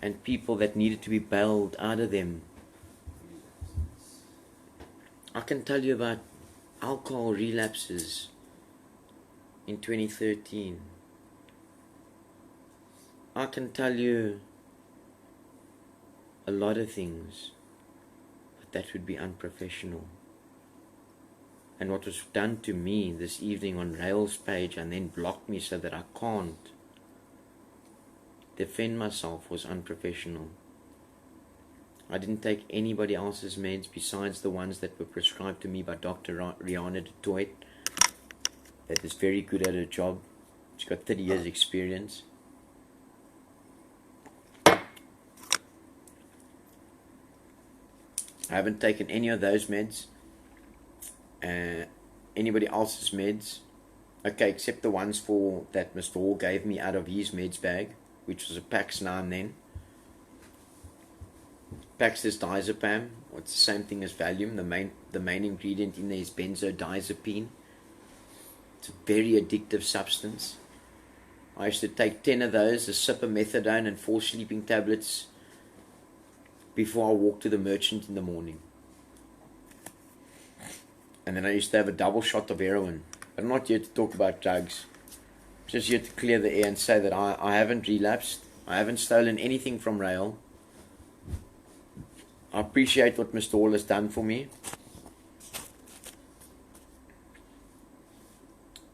S1: and people that needed to be bailed out of them. I can tell you about alcohol relapses in 2013. I can tell you a lot of things, but that would be unprofessional. And what was done to me this evening on Rael's page and then blocked me so that I can't defend myself was unprofessional. I didn't take anybody else's meds besides the ones that were prescribed to me by Dr. Rihanna de Toit, that is very good at her job. She's got 30 years experience. I haven't taken any of those meds. Anybody else's meds, okay, except the ones for that Mr. Hall gave me out of his meds bag, which was a Pax now and then. Pax is diazepam, or it's the same thing as Valium. The main ingredient in there is benzodiazepine. It's a very addictive substance. I used to take 10 of those, a sip of methadone and 4 sleeping tablets before I walked to the merchant in the morning. And then I used to have a double shot of heroin. But I'm not here to talk about drugs. I'm just here to clear the air and say that I haven't relapsed. I haven't stolen anything from Rael. I appreciate what Mr. Hall has done for me.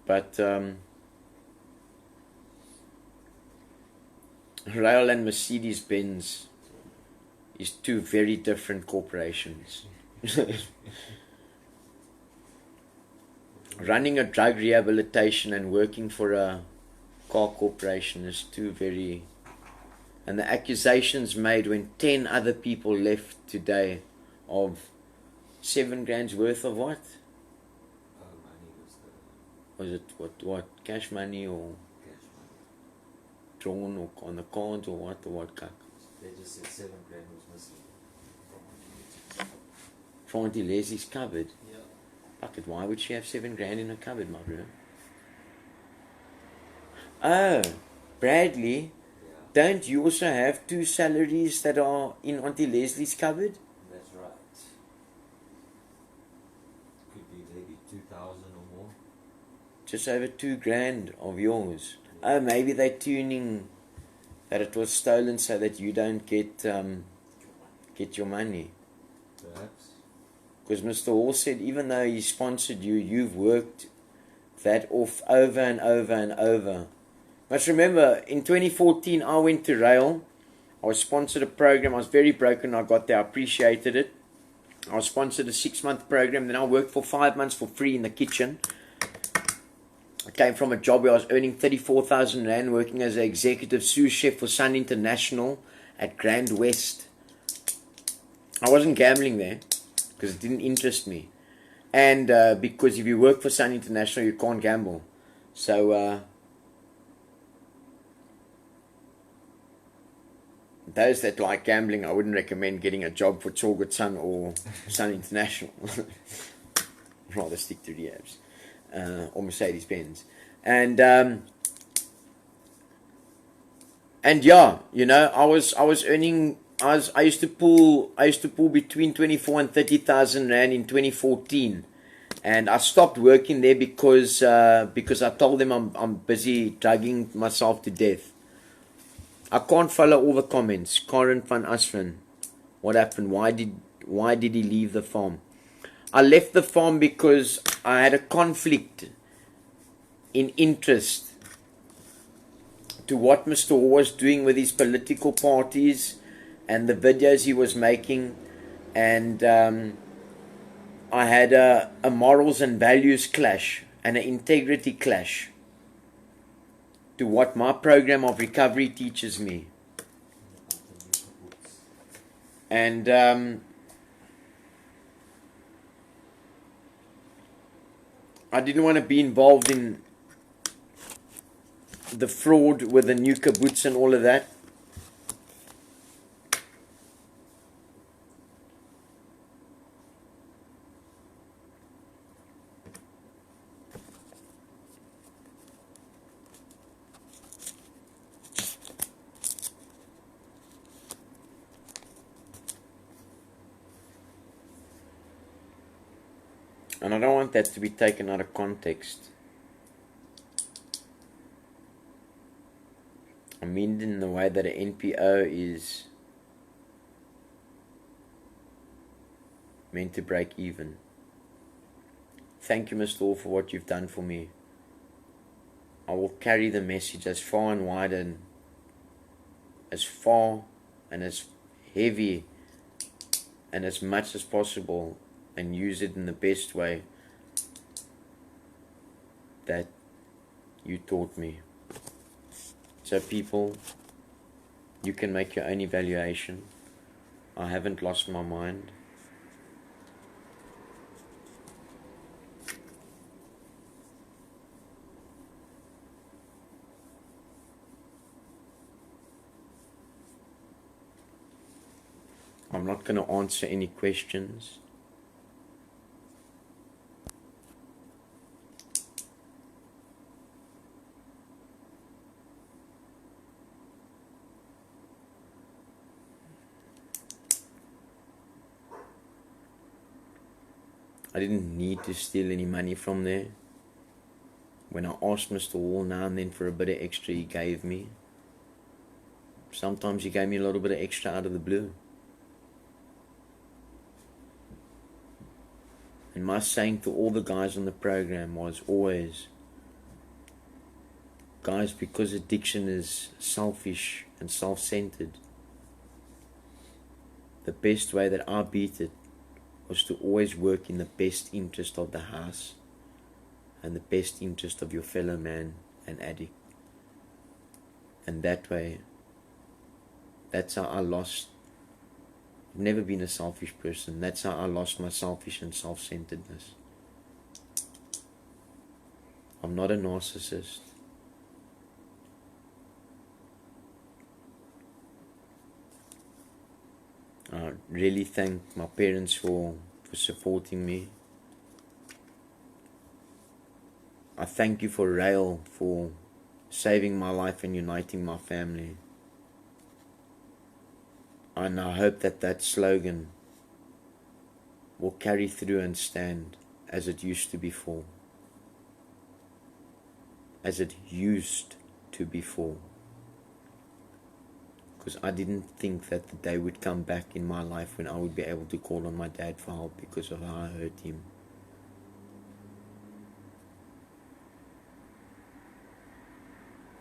S1: But Rael and Mercedes-Benz is two very different corporations. Running a drug rehabilitation and working for a car corporation is two very... And the accusations made when 10 other people left today of 7 grand's worth of what?
S4: Money was
S1: Was it what? Cash money or
S4: cash money.
S1: drawn or on the cards or what? Or what? Kak?
S4: They just said 7 grand was missing.
S1: From Auntie Leslie's cupboard.
S2: Yeah.
S1: Fuck it, why would she have 7 grand in her cupboard, my bro? Oh, Bradley,
S4: Yeah,
S1: don't you also have 2 salaries that are in Auntie Leslie's cupboard?
S4: that's right. Could be maybe 2,000 or more.
S1: just over $2,000 of yours. Oh, maybe they're tuning that it was stolen so that you don't get your money.
S4: Perhaps.
S1: Because Mr. Hall said even though he sponsored you, you've worked that off over and over and over. Must remember, in 2014, I went to Rael. I was sponsored a program. I was very broken. I got there. I appreciated it. I was sponsored a 6-month program. Then I worked for 5 months for free in the kitchen. I came from a job where I was earning 34,000 Rand working as an executive sous chef for Sun International at Grand West. I wasn't gambling there because it didn't interest me. And because if you work for Sun International, you can't gamble. So those that like gambling, I wouldn't recommend getting a job for Chogut Sun or Sun International. Rather stick to rehabs. Or Mercedes-Benz. And yeah, you know, I was earning. I used to pull between 24 and 30,000 Rand in 2014, and I stopped working there because I told them I'm busy drugging myself to death. I can't follow all the comments. Karen van Asfen, what happened? Why did he leave the farm? I left the farm because I had a conflict in interest to what Mr. Hall was doing with his political parties and the videos he was making, and I had a morals and values clash and an integrity clash to what my program of recovery teaches me. And I didn't want to be involved in the fraud with the new kibbutz and all of that. And I don't want that to be taken out of context. I mean in the way that an NPO is meant to break even. Thank you, Mr. Hall, for what you've done for me. I will carry the message as far and wide and as far and as heavy and as much as possible, and use it in the best way that you taught me. So people, you can make your own evaluation. I haven't lost my mind. I'm not going to answer any questions. I didn't need to steal any money from there. When I asked Mr. Hall now and then for a bit of extra, he gave me. Sometimes he gave me a little bit of extra out of the blue. And my saying to all the guys on the program was always, guys, because addiction is selfish and self-centered, the best way that I beat it was to always work in the best interest of the house and the best interest of your fellow man and addict. And that way, that's how I lost. I've never been a selfish person. That's how I lost my selfish and self-centeredness. I'm not a narcissist. I really thank my parents for supporting me. I thank you for Rael for saving my life and uniting my family. And I hope that that slogan will carry through and stand as it used to before. as it used to before. Because I didn't think that the day would come back in my life when I would be able to call on my dad for help because of how I hurt him.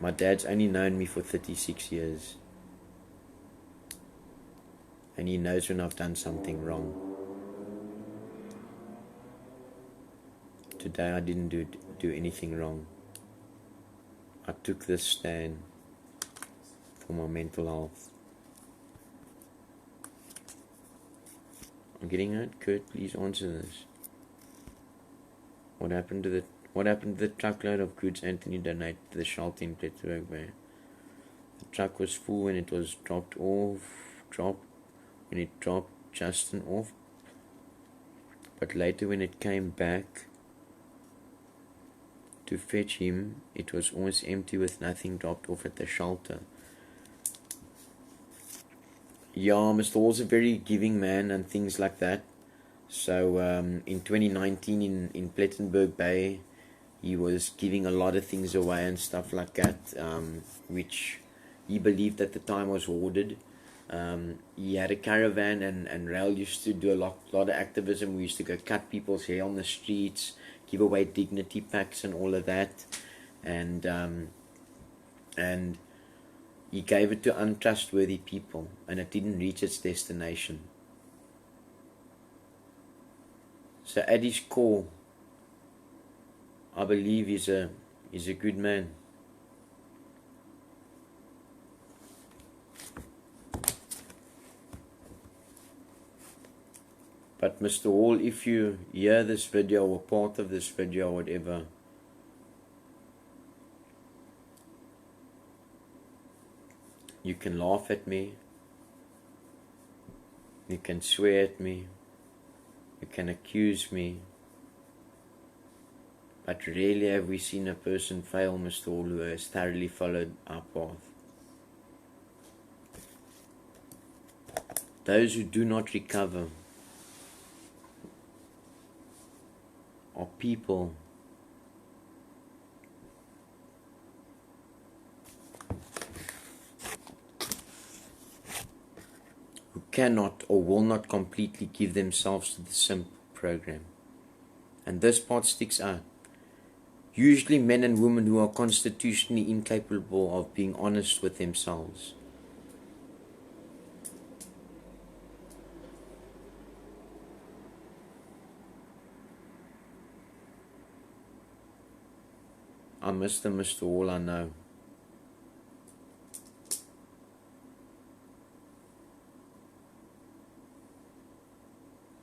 S1: My dad's only known me for 36 years. And he knows when I've done something wrong. Today I didn't do anything wrong. I took this stand for my mental health. I'm getting hurt. Kurt, please answer this. What happened to the truckload of goods Anthony donated to the shelter in Plettsburg Bay? The truck was full when it was dropped Justin off, but later when it came back to fetch him, it was almost empty with nothing dropped off at the shelter. Yeah, Mr. Hall's a very giving man and things like that. So in 2019 in Plettenberg Bay, he was giving a lot of things away and stuff like that, which he believed at the time was hoarded. He had a caravan, and Rael used to do a lot of activism. We used to go cut people's hair on the streets, give away dignity packs and all of that, and he gave it to untrustworthy people, and it didn't reach its destination. So at his core, I believe he's a good man. But Mr. Hall, if you hear this video or part of this video or whatever, you can laugh at me, you can swear at me, you can accuse me, but rarely have we seen a person fail, Mr. Hall, who has thoroughly followed our path. Those who do not recover are people who cannot or will not completely give themselves to the simp program. And this part sticks out. Usually men and women who are constitutionally incapable of being honest with themselves. I miss them, Mr. Hall, I know.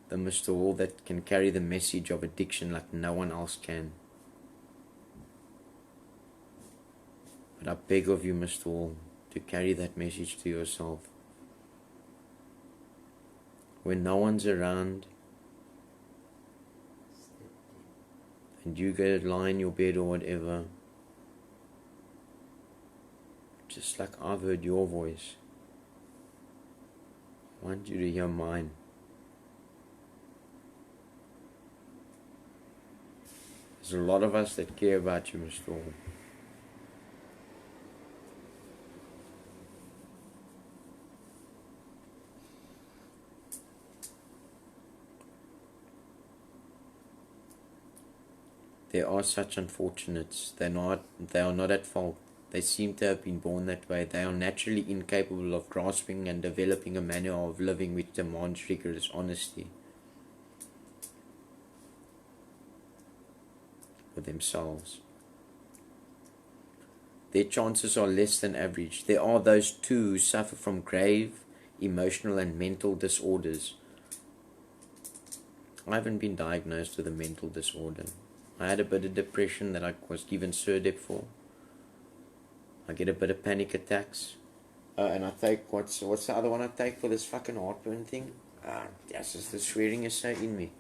S1: The Mr. Hall that can carry the message of addiction like no one else can. But I beg of you, Mr. Hall, to carry that message to yourself. When no one's around, and you go to lie in your bed or whatever, just like I've heard your voice, I want you to hear mine. There's a lot of us that care about you, Mr. Hall. There are such unfortunates. They are not at fault. They seem to have been born that way. They are naturally incapable of grasping and developing a manner of living which demands rigorous honesty for themselves. Their chances are less than average. There are those too who suffer from grave emotional and mental disorders. I haven't been diagnosed with a mental disorder. I had a bit of depression that I was given Surdep for. I get a bit of panic attacks. And I take, what's the other one I take for this fucking heartburn thing? Yes, the swearing is so in me.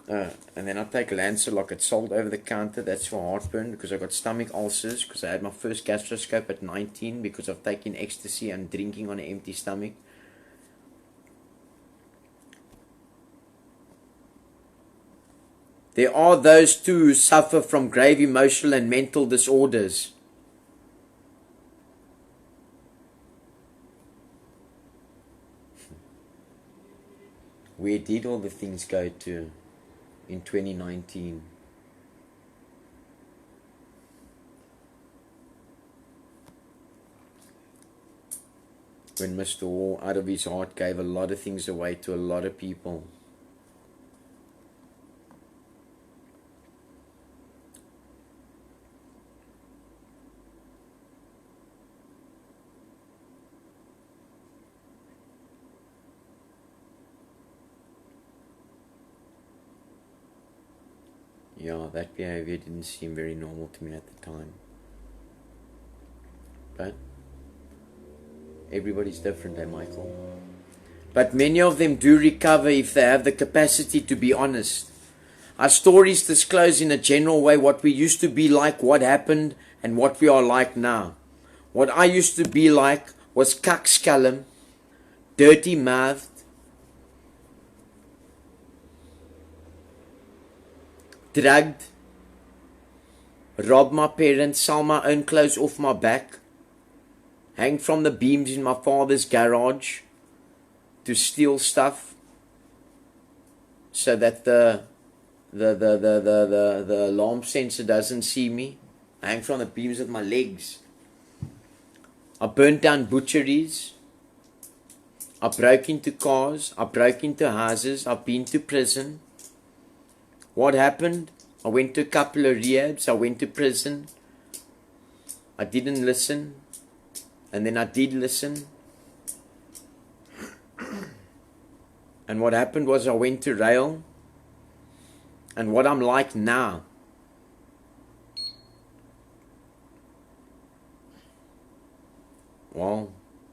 S1: And then I take Lancelot. It's sold over the counter. That's for heartburn because I got stomach ulcers because I had my first gastroscope at 19 because of taking ecstasy and drinking on an empty stomach. There are those too who suffer from grave emotional and mental disorders. Where did all the things go to in 2019? When Mr. Hall, out of his heart, gave a lot of things away to a lot of people. Yeah, that behavior didn't seem very normal to me at the time. But everybody's different, eh, Michael? But many of them do recover if they have the capacity to be honest. Our stories disclose in a general way what we used to be like, what happened, and what we are like now. What I used to be like was kakskalm, dirty-mouthed, drugged, robbed my parents, sell my own clothes off my back, hang from the beams in my father's garage to steal stuff so that the alarm sensor doesn't see me. I hang from the beams with my legs. I burnt down butcheries. I broke into cars. I broke into houses. I've been to prison. What happened? I went to a couple of rehabs. I went to prison. I didn't listen. And then I did listen. And what happened was I went to Rael. And what I'm like now. Well,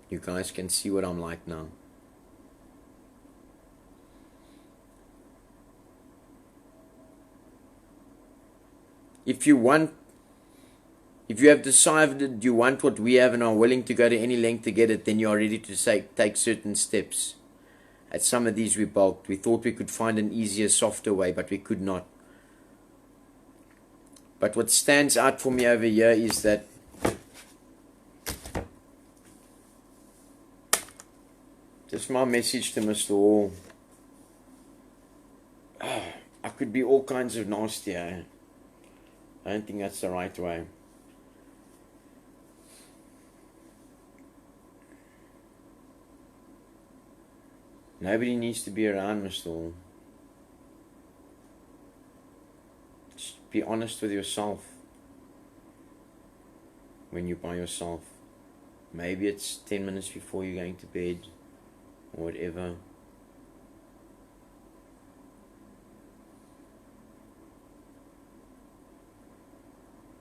S1: you guys can see what I'm like now. If you have decided you want what we have and are willing to go to any length to get it, then you are ready to take certain steps. At some of these we balked. We thought we could find an easier, softer way, but we could not. But what stands out for me over here is that just my message to Mr. Hall. I could be all kinds of nasty, eh? I don't think that's the right way. Nobody needs to be around, Mr. Hall. Just be honest with yourself when you're by yourself. Maybe it's 10 minutes before you're going to bed or whatever.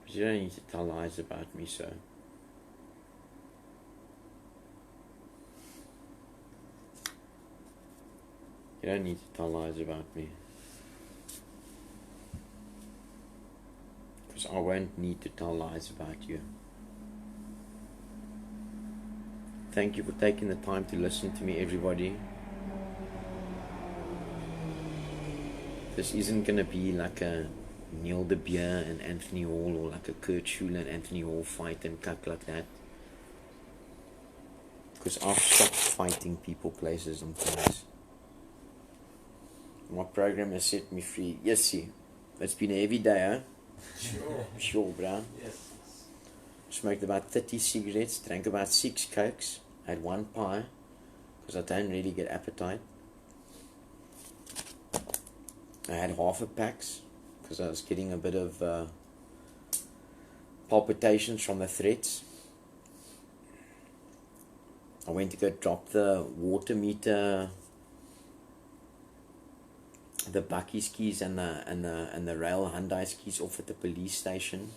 S1: But you don't need to tell lies about me, so. You don't need to tell lies about me. Because I won't need to tell lies about you. Thank you for taking the time to listen to me, everybody. This isn't going to be like a Neil de Beer and Anthony Hall, or like a Kurt Schuler and Anthony Hall fight and cuck like that. Because I've stopped fighting people, places and things. My program has set me free. Yes, see. It's been a heavy day, huh?
S3: Sure.
S1: Sure, bro.
S3: Yes.
S1: Smoked about 30 cigarettes, drank about 6 cokes, had 1 pie, because I don't really get appetite. I had half a packs, because I was getting a bit of palpitations from the threats. I went to go drop the water meter, the Bucky's keys and the Rael Hyundai's keys off at the police station,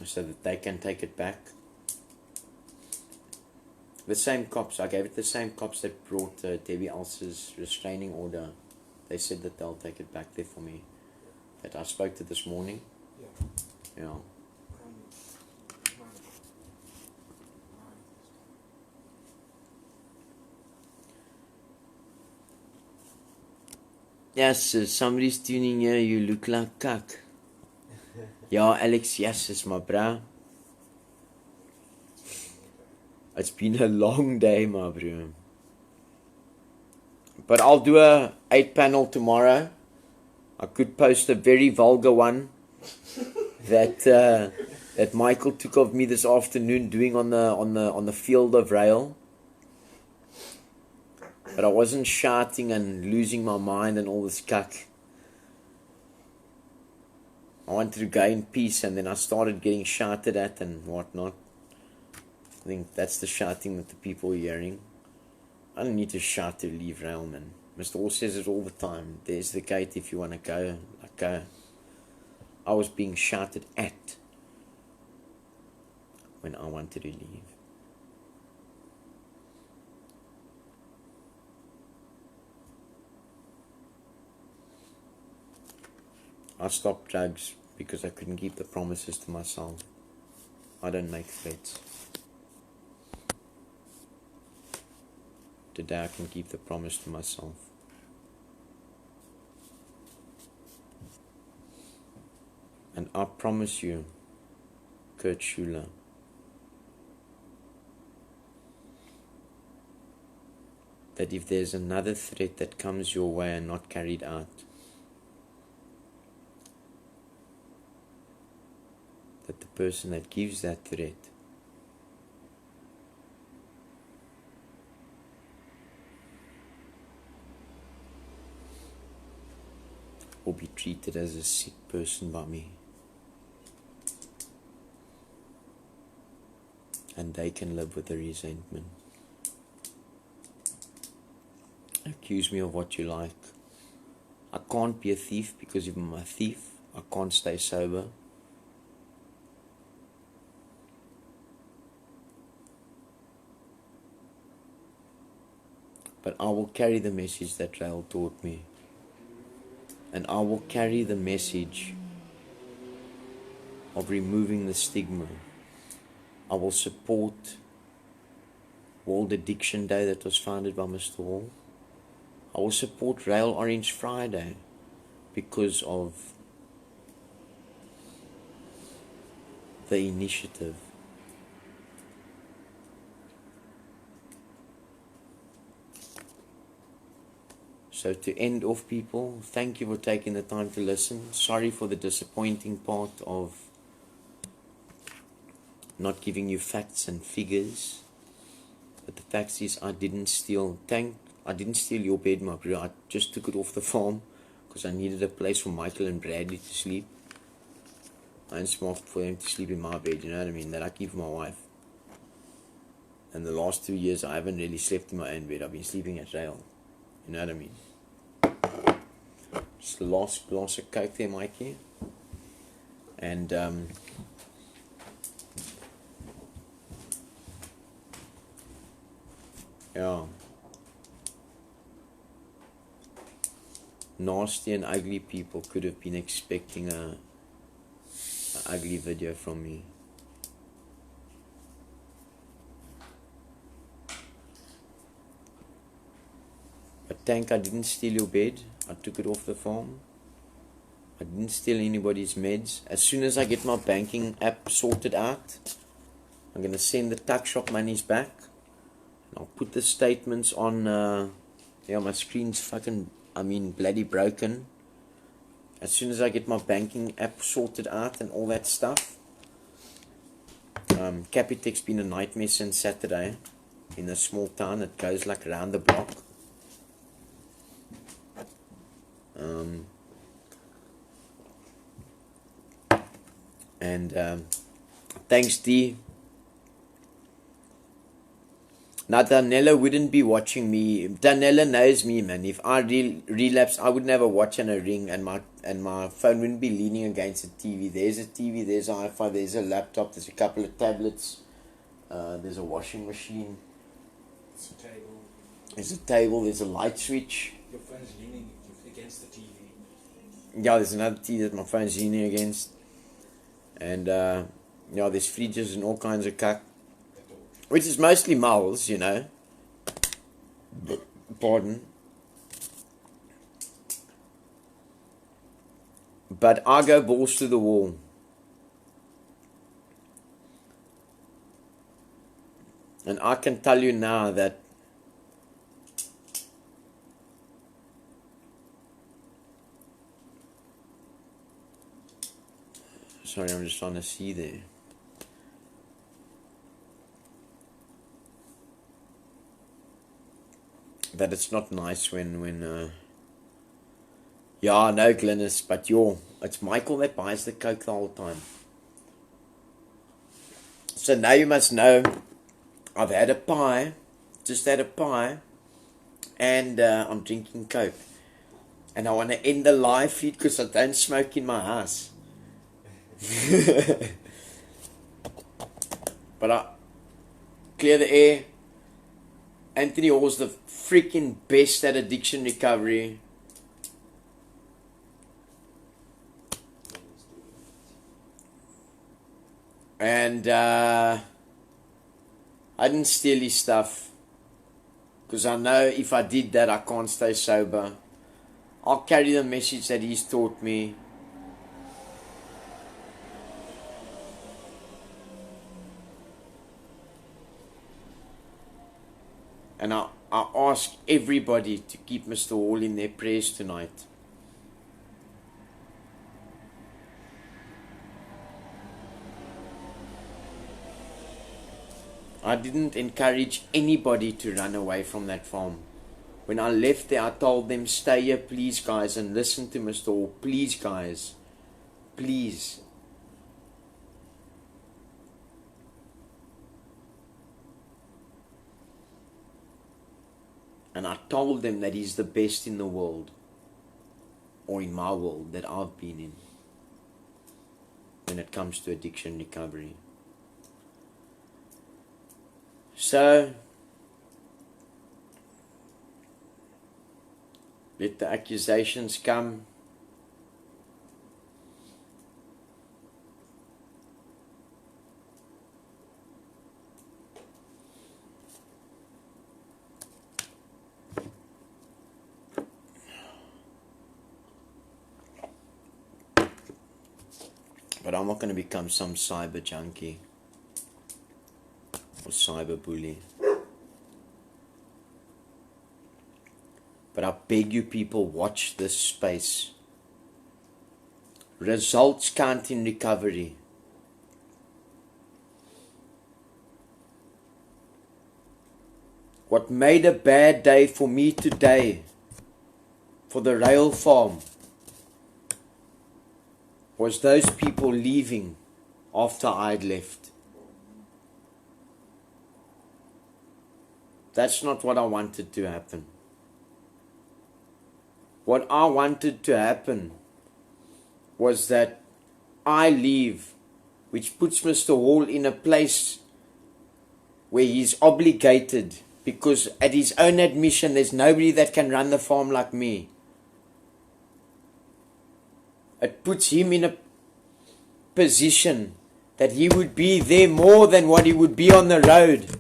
S1: so that they can take it back. The same cops, I gave it the same cops that brought Debbie Elsa's restraining order. They said that they'll take it back there for me. That I spoke to this morning.
S3: Yeah.
S1: Yeah. Yes, sir, somebody's tuning here. You look like cuck. Yeah, Alex, yes, it's my bro. It's been a long day, my bro. But I'll do a 8-panel tomorrow. I could post a very vulgar one that Michael took of me this afternoon doing on the field of Rael. But I wasn't shouting and losing my mind and all this cuck. I wanted to go in peace, and then I started getting shouted at and whatnot. I think that's the shouting that the people are hearing. I don't need to shout to leave Rael, man. Mr. All says it all the time. There's the gate if you want to go. Like, I was being shouted at when I wanted to leave. I stopped drugs because I couldn't keep the promises to myself. I don't make threats. Today I can keep the promise to myself. And I promise you, Kurt Schuler, that if there's another threat that comes your way and not carried out, that the person that gives that threat will be treated as a sick person by me. And they can live with the resentment. Accuse me of what you like. I can't be a thief because if I'm a thief, I can't stay sober. But I will carry the message that Rael taught me. And I will carry the message of removing the stigma. I will support World Addiction Day that was founded by Mr. Hall. I will support Rail Orange Friday because of the initiative. So to end off, people, thank you for taking the time to listen. Sorry for the disappointing part of not giving you facts and figures. But the fact is, I didn't steal your bed, my bro. I just took it off the farm because I needed a place for Michael and Bradley to sleep. I ain't smart for them to sleep in my bed, you know what I mean? That I keep for my wife. And the last 2 years, I haven't really slept in my own bed. I've been sleeping at Rail. You know what I mean? Just the last glass of Coke there, Mikey. And, yeah. Nasty and ugly people could have been expecting a ugly video from me. But Tank, I didn't steal your bed. I took it off the farm. I didn't steal anybody's meds. As soon as I get my banking app sorted out, I'm going to send the tuck shop monies back. And I'll put the statements on, yeah, my screen's fucking, bloody broken. As soon as I get my banking app sorted out and all that stuff. Capitec's been a nightmare since Saturday. In a small town that goes like around the block. Thanks D. Now Danella wouldn't be watching me. Danella knows me, man. If I relapse, I would never watch on a ring, and my phone wouldn't be leaning against a TV. There's a TV, there's an iPhone, there's a laptop, there's a couple of tablets, there's a washing machine.
S2: It's a table.
S1: There's a table, there's a light switch.
S2: Your phone's leaning against the TV.
S1: Yeah, there's another TV that my phone's leaning against. And, yeah, there's fridges and all kinds of cuck. Which is mostly moles, you know. Pardon. But I go balls to the wall. And I can tell you now that sorry, I'm just trying to see there. That it's not nice when yeah, no Glynis, but it's Michael that buys the Coke the whole time. So now you must know, I've had a pie, just had a pie, and I'm drinking Coke. And I want to end the live feed because I don't smoke in my house. But I clear the air. Anthony Hall's the freaking best at addiction recovery. And I didn't steal his stuff because I know if I did that I can't stay sober. I'll carry the message that he's taught me. And I ask everybody to keep Mr. Hall in their prayers tonight. I didn't encourage anybody to run away from that farm. When I left there, I told them, stay here, please, guys, and listen to Mr. Hall. Please, guys. Please. And I told them that he's the best in the world. Or in my world that I've been in. When it comes to addiction recovery. So, let the accusations come. But I'm not going to become some cyber junkie. Or cyber bully. But I beg you people, watch this space. Results count in recovery. What made a bad day for me today, for the Rael farm, was those people leaving after I'd left. That's not what I wanted to happen. What I wanted to happen was that I leave, which puts Mr. Hall in a place where he's obligated, because at his own admission, there's nobody that can run the farm like me. It puts him in a position that he would be there more than what he would be on the road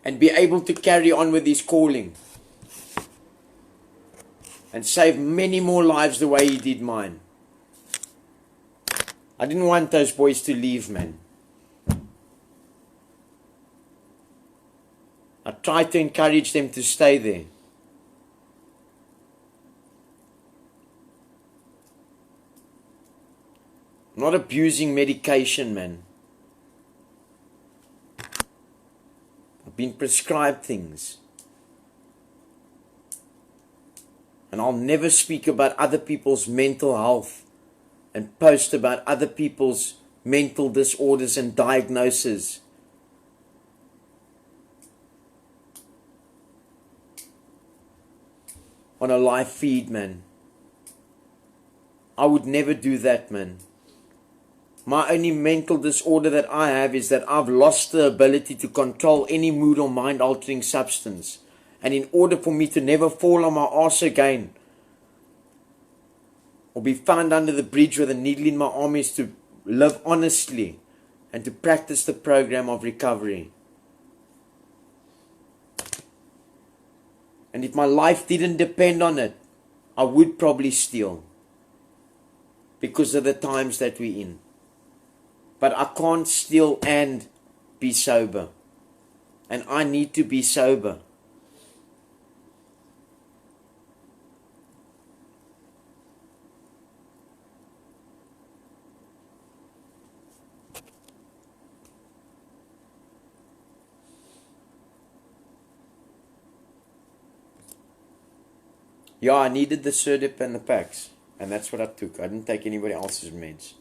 S1: and be able to carry on with his calling and save many more lives the way he did mine. I didn't want those boys to leave, man. I tried to encourage them to stay there. I'm not abusing medication, man. I've been prescribed things. And I'll never speak about other people's mental health and post about other people's mental disorders and diagnoses. On a live feed, man. I would never do that, man. My only mental disorder that I have is that I've lost the ability to control any mood or mind-altering substance. And in order for me to never fall on my arse again, or be found under the bridge with a needle in my arm, is to live honestly and to practice the program of recovery. And if my life didn't depend on it, I would probably steal. because of the times that we're in. But I can't steal and be sober. And I need to be sober. Yeah, I needed the Serdip and the packs. And that's what I took. I didn't take anybody else's meds.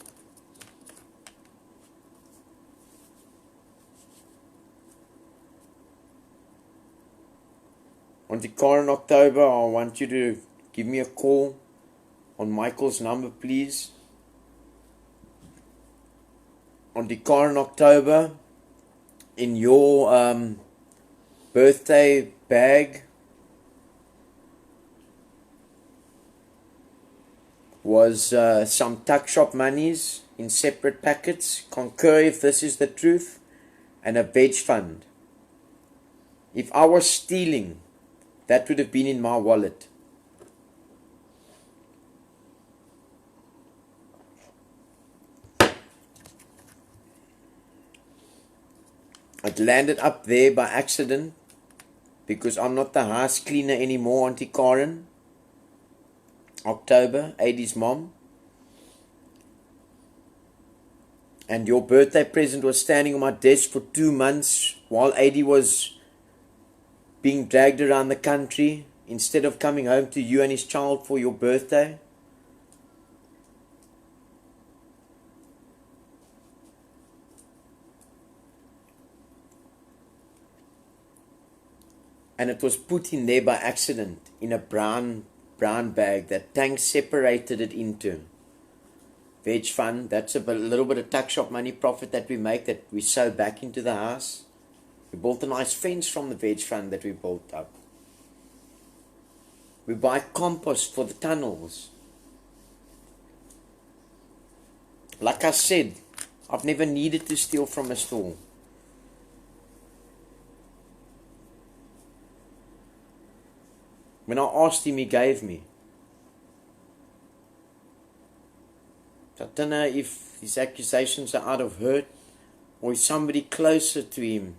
S1: On the car in October, I want you to give me a call on Michael's number, please. On the car in October, in your birthday bag, was some tuck shop monies in separate packets. Concur if this is the truth. And a veg fund. If I was stealing, that would have been in my wallet. It landed up there by accident because I'm not the house cleaner anymore, Auntie Karen. October, Adie's mom. And your birthday present was standing on my desk for 2 months while Adie was being dragged around the country instead of coming home to you and his child for your birthday. And it was put in there by accident in a brown bag that Tank separated it into. Veg fund, that's a little bit of tuck shop money profit that we make that we sow back into the house. We built a nice fence from the veg fund that we built up. We buy compost for the tunnels. Like I said, I've never needed to steal from a store. When I asked him, he gave me. I don't know if his accusations are out of hurt or is somebody closer to him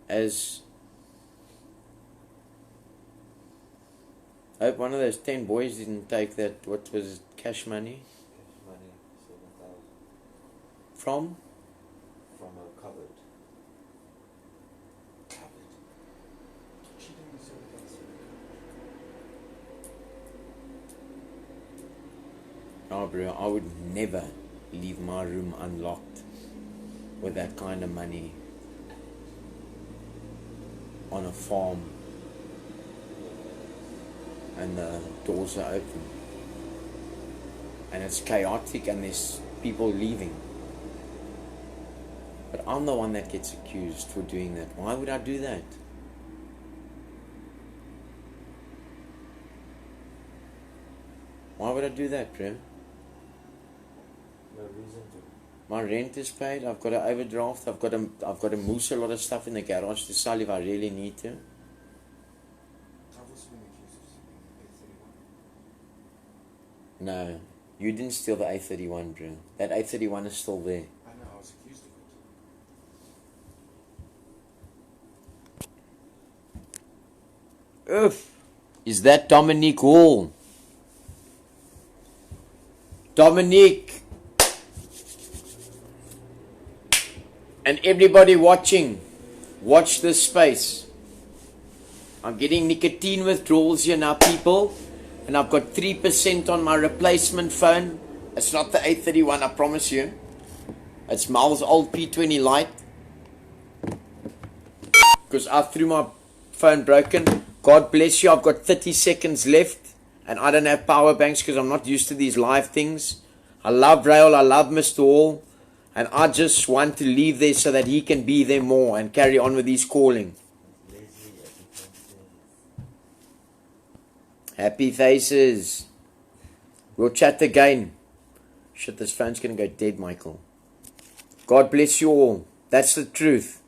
S1: as... I hope one of those 10 boys didn't take that, what was it, cash money?
S4: Cash money, 7,000.
S1: From?
S4: From a cupboard.
S3: She didn't say that.
S1: Oh bro, I would never leave my room unlocked with that kind of money on a farm and the doors are open and it's chaotic and there's people leaving. But I'm the one that gets accused for doing that. Why would I do that? Why would I do that, bro?
S4: No reason to.
S1: My rent is paid. I've got an overdraft. I've got to moose a lot of stuff in the garage to sell if I really need to.
S3: I've also been accused of stealing A31.
S1: No, you didn't steal the A31, bro. That A31 is still there.
S3: I know, I was accused of it.
S1: Oof. Is that Dominique Hall? Dominique. And everybody watching, watch this space. I'm getting nicotine withdrawals here now, people. And I've got 3% on my replacement phone. It's not the A31, I promise you. It's Mal's old P20 Lite. Because I threw my phone broken. God bless you, I've got 30 seconds left. And I don't have power banks because I'm not used to these live things. I love Rael, I love Mr. Hall. And I just want to leave there so that he can be there more and carry on with his calling. Happy faces. We'll chat again. Shit, this phone's going to go dead, Michael. God bless you all. That's the truth.